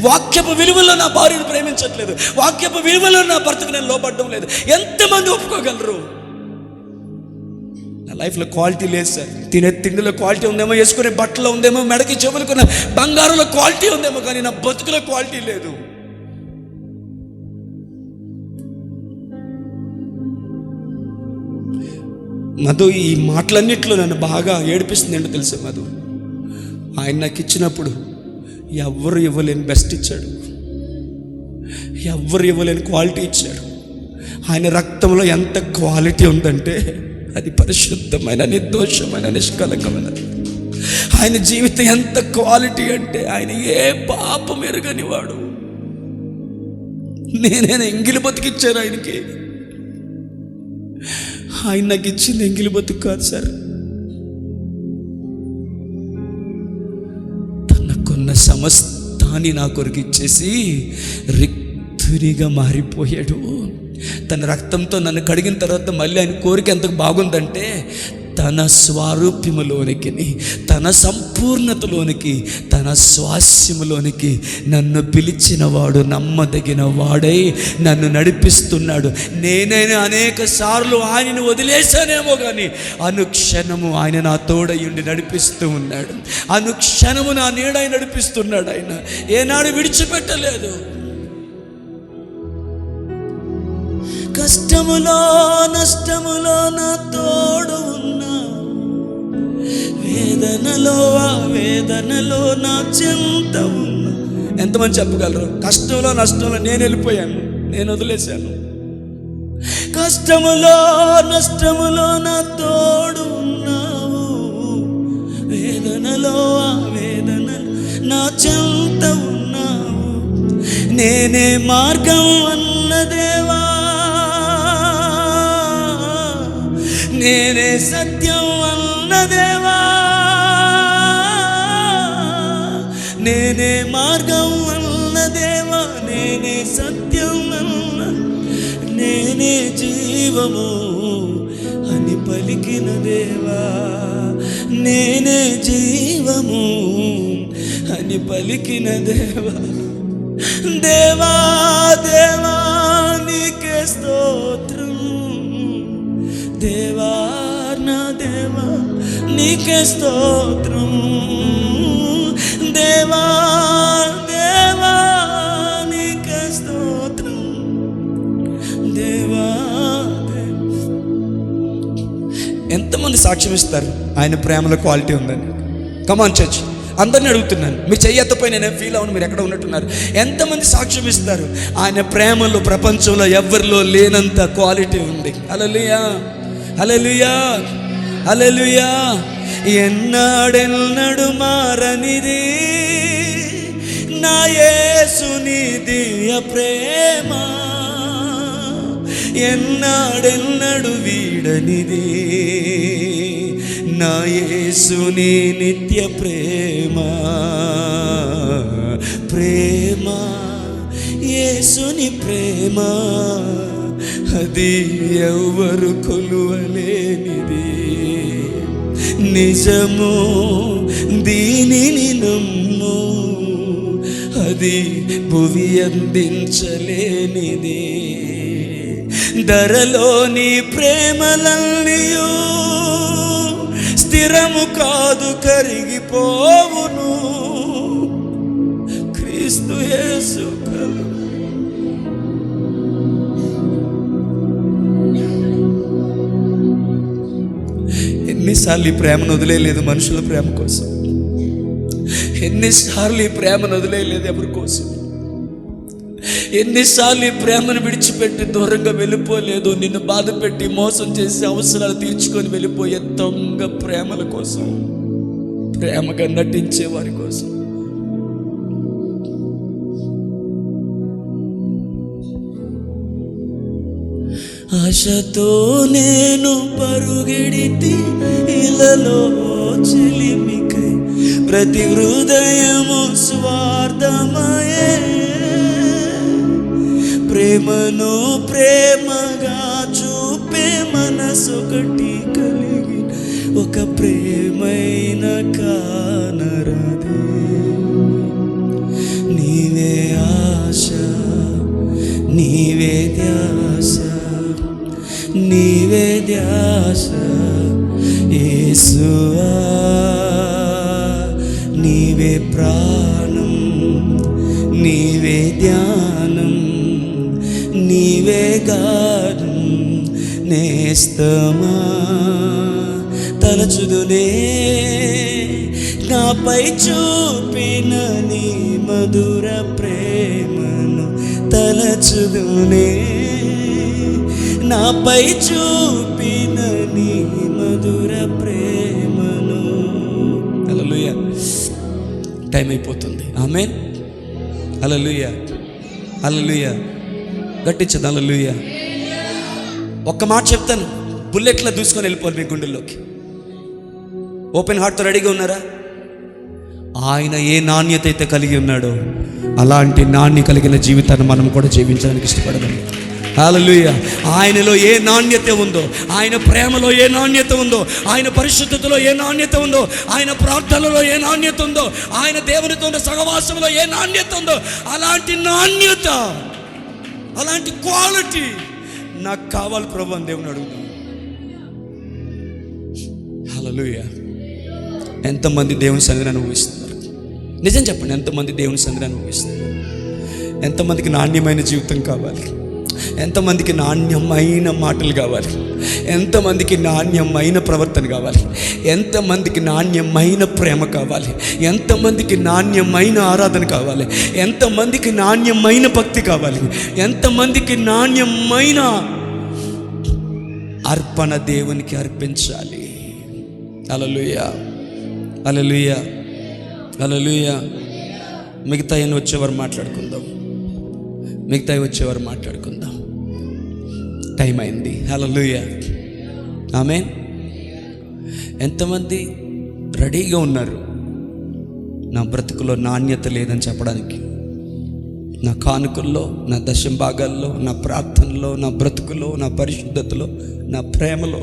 వాక్యపు విలువలో నా భార్యను ప్రేమించట్లేదు, వాక్యపు విలువలో నా భర్తకు నేను లోపడడం లేదు. ఎంతమంది ఒప్పుకోగలరు? నా లైఫ్లో క్వాలిటీ లేదు సార్. తినే తిండిలో క్వాలిటీ ఉందేమో, వేసుకునే బట్టలో ఉందేమో, మెడకి చెవులుకున్న బంగారంలో క్వాలిటీ ఉందేమో, కానీ నా బతుకులో క్వాలిటీ లేదు. మధు, ఈ మాటలన్నిట్లో నన్ను బాగా ఏడిపిస్తుంది ఏంటో తెలుసా మధు? ఆయన నాకు ఇచ్చినప్పుడు ఎవ్వరు ఇవ్వలేని బెస్ట్ ఇచ్చాడు, ఎవ్వరు ఇవ్వలేని క్వాలిటీ ఇచ్చాడు. ఆయన రక్తంలో ఎంత క్వాలిటీ ఉందంటే అది పరిశుద్ధమైన, నిర్దోషమైన, నిష్కలంకమైనది. ఆయన జీవితం ఎంత క్వాలిటీ అంటే ఆయన ఏ పాపం ఎరగని వాడు. నేనైనా ఎంగిలి బతికిచ్చాను ఆయనకి. ఆయన నాకు ఇచ్చింది ఎంగిలి బతుకు కాదు సార్, తనకున్న సమస్తాన్ని నా కొరకు ఇచ్చేసి రిక్తునిగా మారిపోయాడు. తన రక్తంతో నన్ను కడిగిన తర్వాత మళ్ళీ ఆయన కోరిక ఎంత బాగుందంటే, తన స్వారూప్యములోనికి, తన సంపూర్ణతలోనికి, తన స్వాస్యములోనికి నన్ను పిలిచిన వాడు నమ్మదగిన వాడై నన్ను నడిపిస్తున్నాడు. నేనైనా అనేక సార్లు ఆయనను వదిలేశానేమో కానీ అనుక్షణము ఆయన నా తోడయుండి నడిపిస్తూ ఉన్నాడు. అనుక్షణము నా నీడై నడిపిస్తున్నాడు. ఆయన ఏనాడు విడిచిపెట్టలేదు. కష్టములో నష్టములో నా తోడు ఉన్నా, వేదనలో వేదనలో నా చెంత ఉన్నా. ఎంతమంది చెప్పగలరు? కష్టంలో నష్టంలో నేను వెళ్ళిపోయాను, నేను వదిలేశాను. కష్టములో నష్టములో నా తోడు ఉన్నావు, వేదనలో వేదనలో నా చెంత ఉన్నావు. నేనే మార్గం అన్న దేవా, నేనే సత్యం అన్న దేవా, నేనే మార్గం అన్న దేవా, నేనే సత్యం అన్న, నేనే జీవము అని పలికిన దేవా, నేనే జీవము అని పలికిన దేవా. దేవా దేవా నీకే స్తోత్రం, దేవా నా దేవా నీకే స్తోత్రం, దేవా దేవా నీకే స్తోత్రం, దేవా. ఎంతమంది సాక్ష్యం ఇస్తారు ఆయన ప్రేమలో క్వాలిటీ ఉందని? కమాన్ చర్చ్, అందరిని అడుగుతున్నాను, మీ చెయ్యతపై నేనేం ఫీల్ అవును, మీరు ఎక్కడ ఉన్నట్టున్నారు? ఎంతమంది సాక్ష్యం ఇస్తారు ఆయన ప్రేమలో ప్రపంచంలో ఎవ్వరిలో లేనంత క్వాలిటీ ఉంది? హల్లెలూయా, హల్లెలూయా, హల్లెలూయా. ఎన్నాడెన్నడు మారనిది నా యేసుని దివ్య ప్రేమ, ఎన్నాడెన్నడు వీడనిది నా యేసుని నిత్య ప్రేమ. ప్రేమ యేసుని ప్రేమ, అది ఎవ్వరు కొలువలేనిది. నిజము దీనిని నమ్ము, అది భువి అందించలేనిది. ధరలోని ప్రేమలన్నీయు స్థిరము కాదు, కరిగిపోవును. క్రీస్తు యేసు కలు. ఎన్నిసార్లు ఈ ప్రేమను వదిలేయలేదు మనుషుల ప్రేమ కోసం? ఎన్నిసార్లు ఈ ప్రేమను వదిలేయలేదు ఎవరి కోసం? ఎన్నిసార్లు ఈ ప్రేమను విడిచిపెట్టి దూరంగా వెళ్ళిపోలేదు? నిన్ను బాధ పెట్టి మోసం చేసి అవసరాలు తీర్చుకొని వెళ్ళిపోయే దొంగ ప్రేమల కోసం, ప్రేమగా నటించే వారి కోసం. ఆశతో నేను పరుగెడితి ఇలలో చెలిమికై, ప్రతి హృదయము స్వార్థమయే. ప్రేమను ప్రేమగా చూపే మనసొకటి కలిగి ఒక ప్రేమైన కానరాదే. నీవే ఆశ, నీవే ధ్యాస, నీవే ధ్యాస యేసువా. నీవే ప్రాణం, నీవే ధ్యానం, నీవే గానం నేస్తమా. తలచుదునే నాపై చూపిన నీ మధుర ప్రేమను, తలచుదునే నాపై చూపిన నీ మధుర ప్రేమను. హల్లెలూయా. టైం అయిపోతుంది. ఆమేన్. హల్లెలూయా, హల్లెలూయా. గట్టించదు హల్లెలూయా. ఒక్క మాట చెప్తాను, బుల్లెట్లా దూసుకొని వెళ్ళిపోవాలి మీ గుండెల్లోకి. ఓపెన్ హార్ట్తో రెడీగా ఉన్నారా? ఆయన ఏ నాణ్యత అయితే కలిగి ఉన్నాడో అలాంటి నాణ్య కలిగిన జీవితాన్ని మనం కూడా జీవించడానికి ఇష్టపడదాం. హల్లెలూయా. ఆయనలో ఏ నాణ్యత ఉందో, ఆయన ప్రేమలో ఏ నాణ్యత ఉందో, ఆయన పరిశుద్ధతలో ఏ నాణ్యత ఉందో, ఆయన ప్రార్థనలో ఏ నాణ్యత ఉందో, ఆయన దేవునితో ఉన్న సహవాసంలో ఏ నాణ్యత ఉందో, అలాంటి నాణ్యత, అలాంటి క్వాలిటీ నాకు కావాలి ప్రభు అని దేవుని అడుగుతాను. హల్లెలూయా. ఎంతమంది దేవుని సన్నిధిని అనుభవిస్తున్నారు? నిజం చెప్పండి, ఎంతమంది దేవుని సన్నిధిని అనుభవిస్తున్నారు? ఎంతమందికి నాణ్యమైన జీవితం కావాలి? ఎంతమందికి నాణ్యమైన మాటలు కావాలి? ఎంతమందికి నాణ్యమైన ప్రవర్తన కావాలి? ఎంతమందికి నాణ్యమైన ప్రేమ కావాలి? ఎంతమందికి నాణ్యమైన ఆరాధన కావాలి? ఎంతమందికి నాణ్యమైన భక్తి కావాలి? ఎంతమందికి నాణ్యమైన అర్పణ దేవునికి అర్పించాలి? హల్లెలూయా, హల్లెలూయా, హల్లెలూయా. మిగతా వచ్చేవారు మాట్లాడుకుందాం, మిగతా వచ్చేవారు మాట్లాడుకుందాం. టైం అయింది. హల్లెలూయా, ఆమేన్. ఎంతమంది రెడీగా ఉన్నారు నా బ్రతుకులో నాణ్యత లేదని చెప్పడానికి? నా కానుకల్లో, నా దశమ భాగాల్లో, నా ప్రార్థనలో, నా బ్రతుకులో, నా పరిశుద్ధతలో, నా ప్రేమలో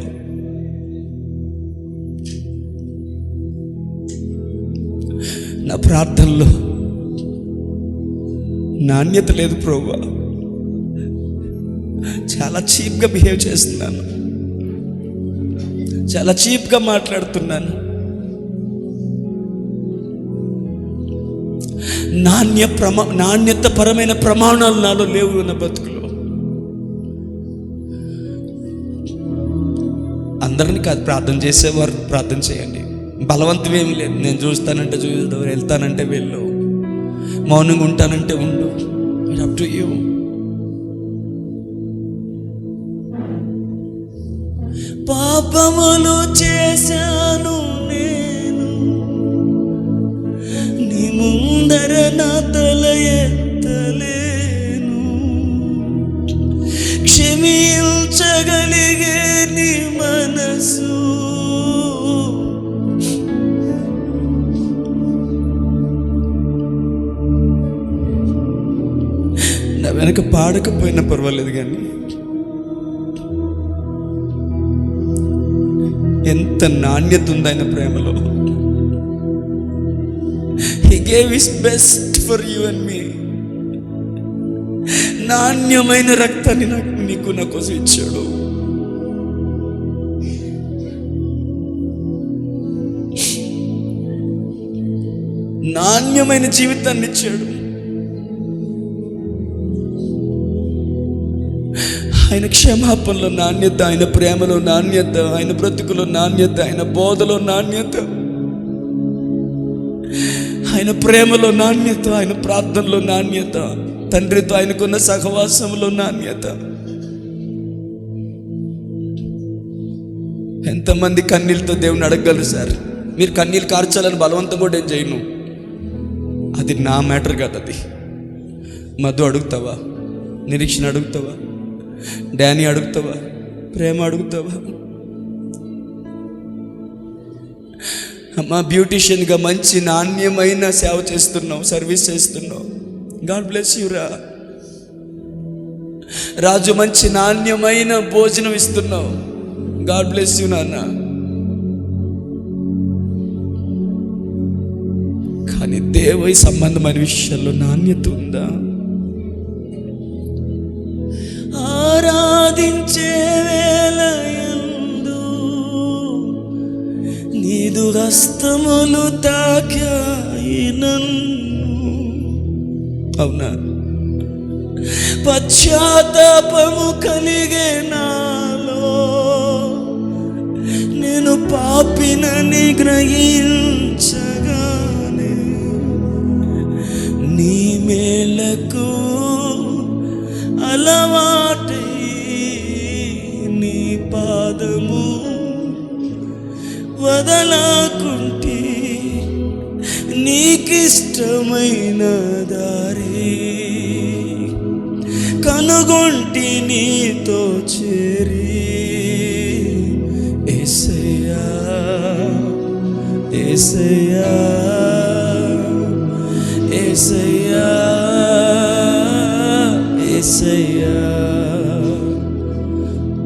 నా ప్రార్థనలో నాణ్యత లేదు ప్రభువా. చాలా చీప్గా బిహేవ్ చేస్తున్నాను, చాలా చీప్గా మాట్లాడుతున్నాను. నాణ్యత పరమైన ప్రమాణాలు నాలో లేవు నా బతుకులో. అందరినీ కాదు, ప్రార్థన చేసేవారు ప్రార్థన చేయండి. బలవంతం ఏమి లేదు. నేను చూస్తానంటే చూడు, వెళ్తానంటే వెళ్ళు, మౌనంగా ఉంటానంటే ఉండు. It up to you. పాపములు చేశాను నేను, నీ ముందర నా తల ఎత్తలేను. క్షమించగలిగే నీ మనసు నా వెనక పాడకపోయినా పర్వాలేదు, కానీ ఎంత నాణ్యత ఉంది ఆయన ప్రేమలో. He gave his best for you and me. నాణ్యమైన రక్తాన్ని నీకు నా కోసం ఇచ్చాడు. నాణ్యమైన జీవితాన్ని ఇచ్చాడు. ఆయన క్షమాపణలో నాణ్యత, ఆయన ప్రేమలో నాణ్యత, ఆయన బ్రతుకులో నాణ్యత, ఆయన బోధలో నాణ్యత, ఆయన ప్రేమలో నాణ్యత, ఆయన ప్రార్థనలో నాణ్యత, తండ్రితో ఆయనకున్న సహవాసంలో నాణ్యత. ఎంతమంది కన్నీళ్ళతో దేవుని అడగగలరు సార్? మీరు కన్నీళ్ళు కార్చాలని బలవంతం కూడా ఏం చేయను, అది నా మ్యాటర్ కాదు. అది మధు అడుగుతావా? నిరీక్షణ అడుగుతావా? డానీ అడుగుతావా? ప్రేమ అడుగుతావా? అమ్మా, బ్యూటిషియన్గా మంచి నాణ్యమైన సేవ చేస్తున్నావు, సర్వీస్ చేస్తున్నావు. గాడ్ బ్లెస్ యూ రా. రాజు, మంచి నాణ్యమైన భోజనం ఇస్తున్నావు. గాడ్ బ్లెస్ యూ నాన్న. కానీ దేవుని సంబంధమైన విషయాల్లో నాణ్యత ఉందా? ఆరాధించే వేళయందు నీదు హస్తములు తాకాయి నన్ను. అవునా? పశ్చాత్తాపము కలిగే నాలో, నేను పాపినని గ్రహించగానే నీ మేలకు అలవాటై నీ పాదము వదలకుంటే నీకిష్టమైన దారి కనుగొంటి నీతో చేరి. యేసయ్యా, యేసయ్యా, యేసయ్యా, యేసయ్యా,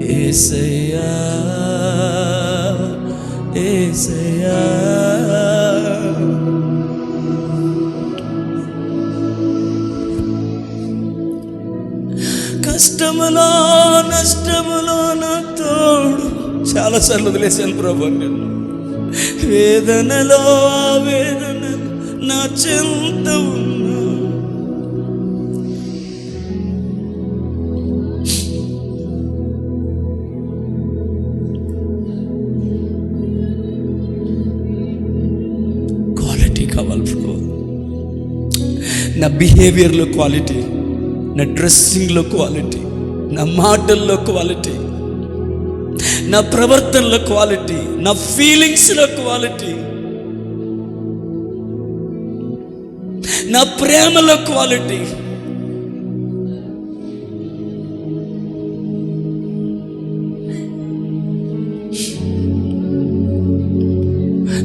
యేసయ్యా, యేసయ్యా. కష్టములో నష్టములో నా తోడు. చాలాసార్లు వదిలేశాను ప్రభు నేను. వేదనలో వేదన నా చెంత ఉన్నా, క్వాలిటీ కావాలి ప్రభు. నా బిహేవియర్లో క్వాలిటీ, నా డ్రెస్సింగ్లో క్వాలిటీ, నా మాటల్లో క్వాలిటీ, నా ప్రవర్తనలో క్వాలిటీ, నా ఫీలింగ్స్లో క్వాలిటీ, నా ప్రేమలో క్వాలిటీ.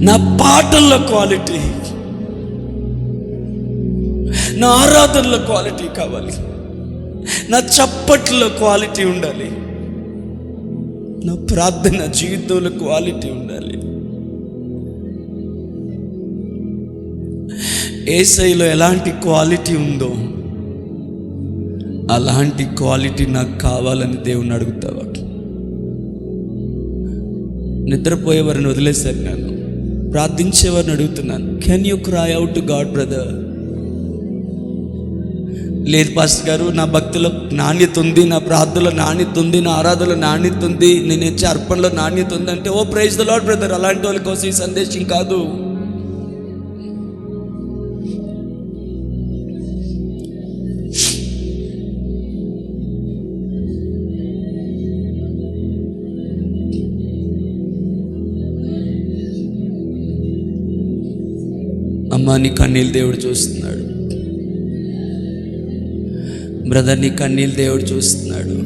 నా పాటల్లో క్వాలిటీ, నా ఆరాధనలో క్వాలిటీ కావాలి. నా చప్పట్లో క్వాలిటీ ఉండాలి. నా ప్రార్థన జీవితంలో క్వాలిటీ ఉండాలి. యేసయ్యలో ఎలాంటి క్వాలిటీ ఉందో అలాంటి క్వాలిటీ నాకు కావాలని దేవుణ్ణి అడుగుతావా? నిద్రపోయేవారిని వదిలేశాను, నేను ప్రార్థించేవారిని అడుగుతున్నాను. Can you cry out to God brother? లేదు పాస్టర్ గారు, నా భక్తిలో నాణ్యత ఉంది, నా ప్రార్థనలో నాణ్యత ఉంది, నా ఆరాధనలో నాణ్యత ఉంది, నేను ఇచ్చే అర్పణలో నాణ్యత ఉంది అంటే, ఓ ప్రైజ్ ద లార్డ్ బ్రదర్. అలాంటి వాళ్ళ కోసం ఈ సందేశం కాదు. అమ్మా, నీ కన్నీళ్ళు దేవుడు చూస్తున్నాడు. బ్రదర్, నీ కన్నీళ్ళు దేవుడు చూస్తున్నాడు.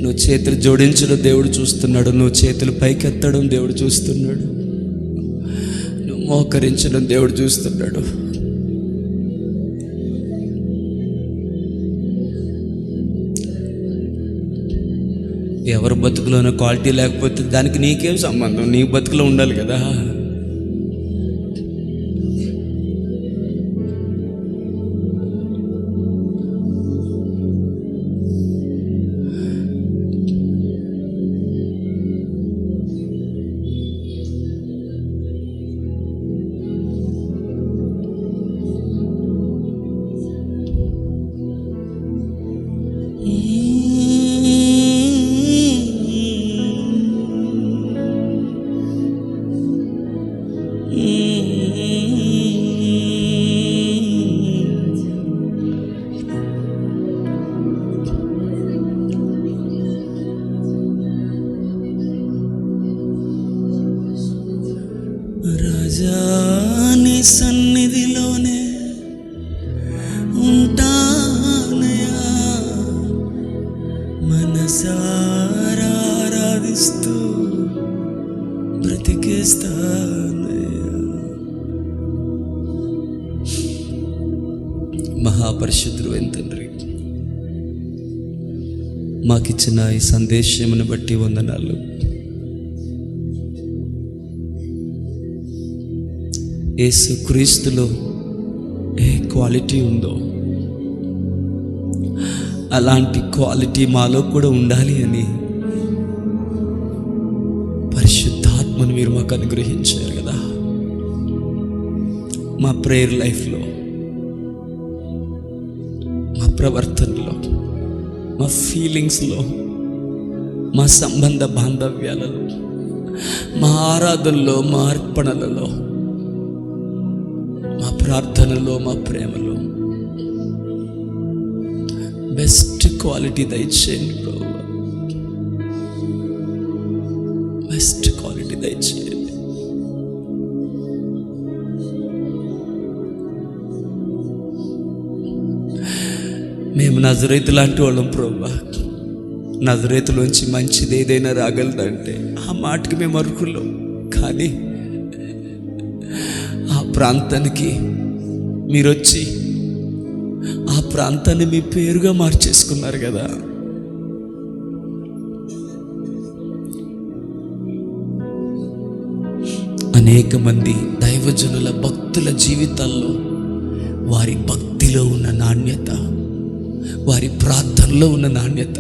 నువ్వు చేతులు జోడించడం దేవుడు చూస్తున్నాడు. నువ్వు చేతులు పైకెత్తడం దేవుడు చూస్తున్నాడు. నువ్వు మోకరించడం దేవుడు చూస్తున్నాడు. ఎవరి బతుకులోనో క్వాలిటీ లేకపోతే దానికి నీకేం సంబంధం? నీ బతుకులో ఉండాలి కదా. ఉంటానయా, మనసారా ఆరాధిస్తూ బ్రతికేస్తానయా. మహాపరిశుద్ధుడైన తండ్రి, మాకిచ్చిన ఈ సందేశమును బట్టి వందనాలు. యేసుక్రీస్తులో ఏ క్వాలిటీ ఉందో అలాంటి క్వాలిటీ మాలో కూడా ఉండాలి అని పరిశుద్ధాత్మను మీరు మాకు అనుగ్రహించారు కదా. మా ప్రేయర్ లైఫ్లో, మా ప్రవర్తనలో, మా ఫీలింగ్స్లో, మా సంబంధ బాంధవ్యాలలో, మా ఆరాధనలో, మా అర్పణలలో, మా ప్రార్థనలో, మా ప్రేమలో బెస్ట్ క్వాలిటీ దయచేయండి ప్రభు. బెస్ట్ క్వాలిటీ దయచేయండి. మేము నజరేతు లాంటి వాళ్ళం ప్రభు. నజరేతులోంచి మంచిది ఏదైనా రాగలదంటే ఆ మాటకి మేము అర్హులం. కానీ ఆ ప్రాంతానికి మీరు వచ్చి ఆ ప్రాంతాన్ని మీ పేరుగా మార్చేసుకున్నారు కదా. అనేక మంది దైవజనుల భక్తుల జీవితాల్లో వారి భక్తిలో ఉన్న నాణ్యత, వారి ప్రార్థనలో ఉన్న నాణ్యత,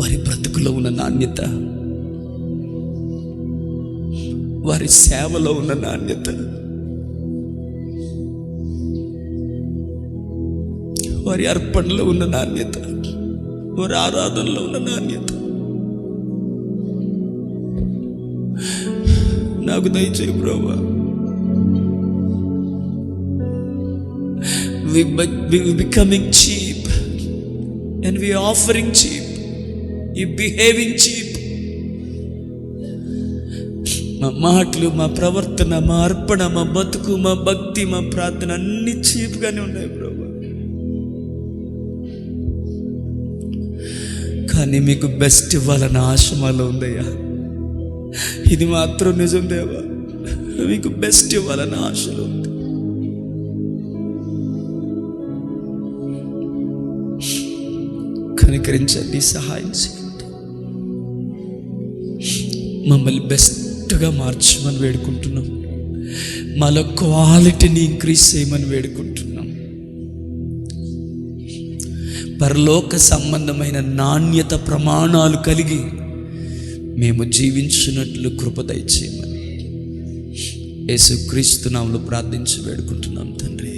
వారి బ్రతుకులో ఉన్న నాణ్యత, వారి సేవలో ఉన్న నాణ్యత, వారి అర్పణలో ఉన్న నాణ్యత, వారి ఆరాధనలో ఉన్న నాణ్యత నాకు దయచేయి ప్రభువా. We becoming cheap and we offering cheap, you behaving cheap. మా మాటలు, మా ప్రవర్తన, మా అర్పణ, మా బతుకు, మా భక్తి, మా ప్రార్థన అన్ని చీప్గానే ఉన్నాయి ప్రభు. కానీ మీకు బెస్ట్ ఇవ్వాలన్న ఆశ మాలో ఉందయ్యా. ఇది మాత్రం నిజం దేవా, మీకు బెస్ట్ ఇవ్వాలన్న ఆశలో ఉంది. కనికరించండి, సహాయం చేయండి. మమ్మల్ని బెస్ట్గా మార్చమని వేడుకుంటున్నాం. మాలో క్వాలిటీని ఇంక్రీజ్ చేయమని వేడుకుంటున్నాం. పరలోక సంబంధమైన నాణ్యత ప్రమాణాలు కలిగి మేము జీవించినట్లు కృప దయచేయమని యేసుక్రీస్తు నామములో ప్రార్థించి వేడుకుంటున్నాం తండ్రి.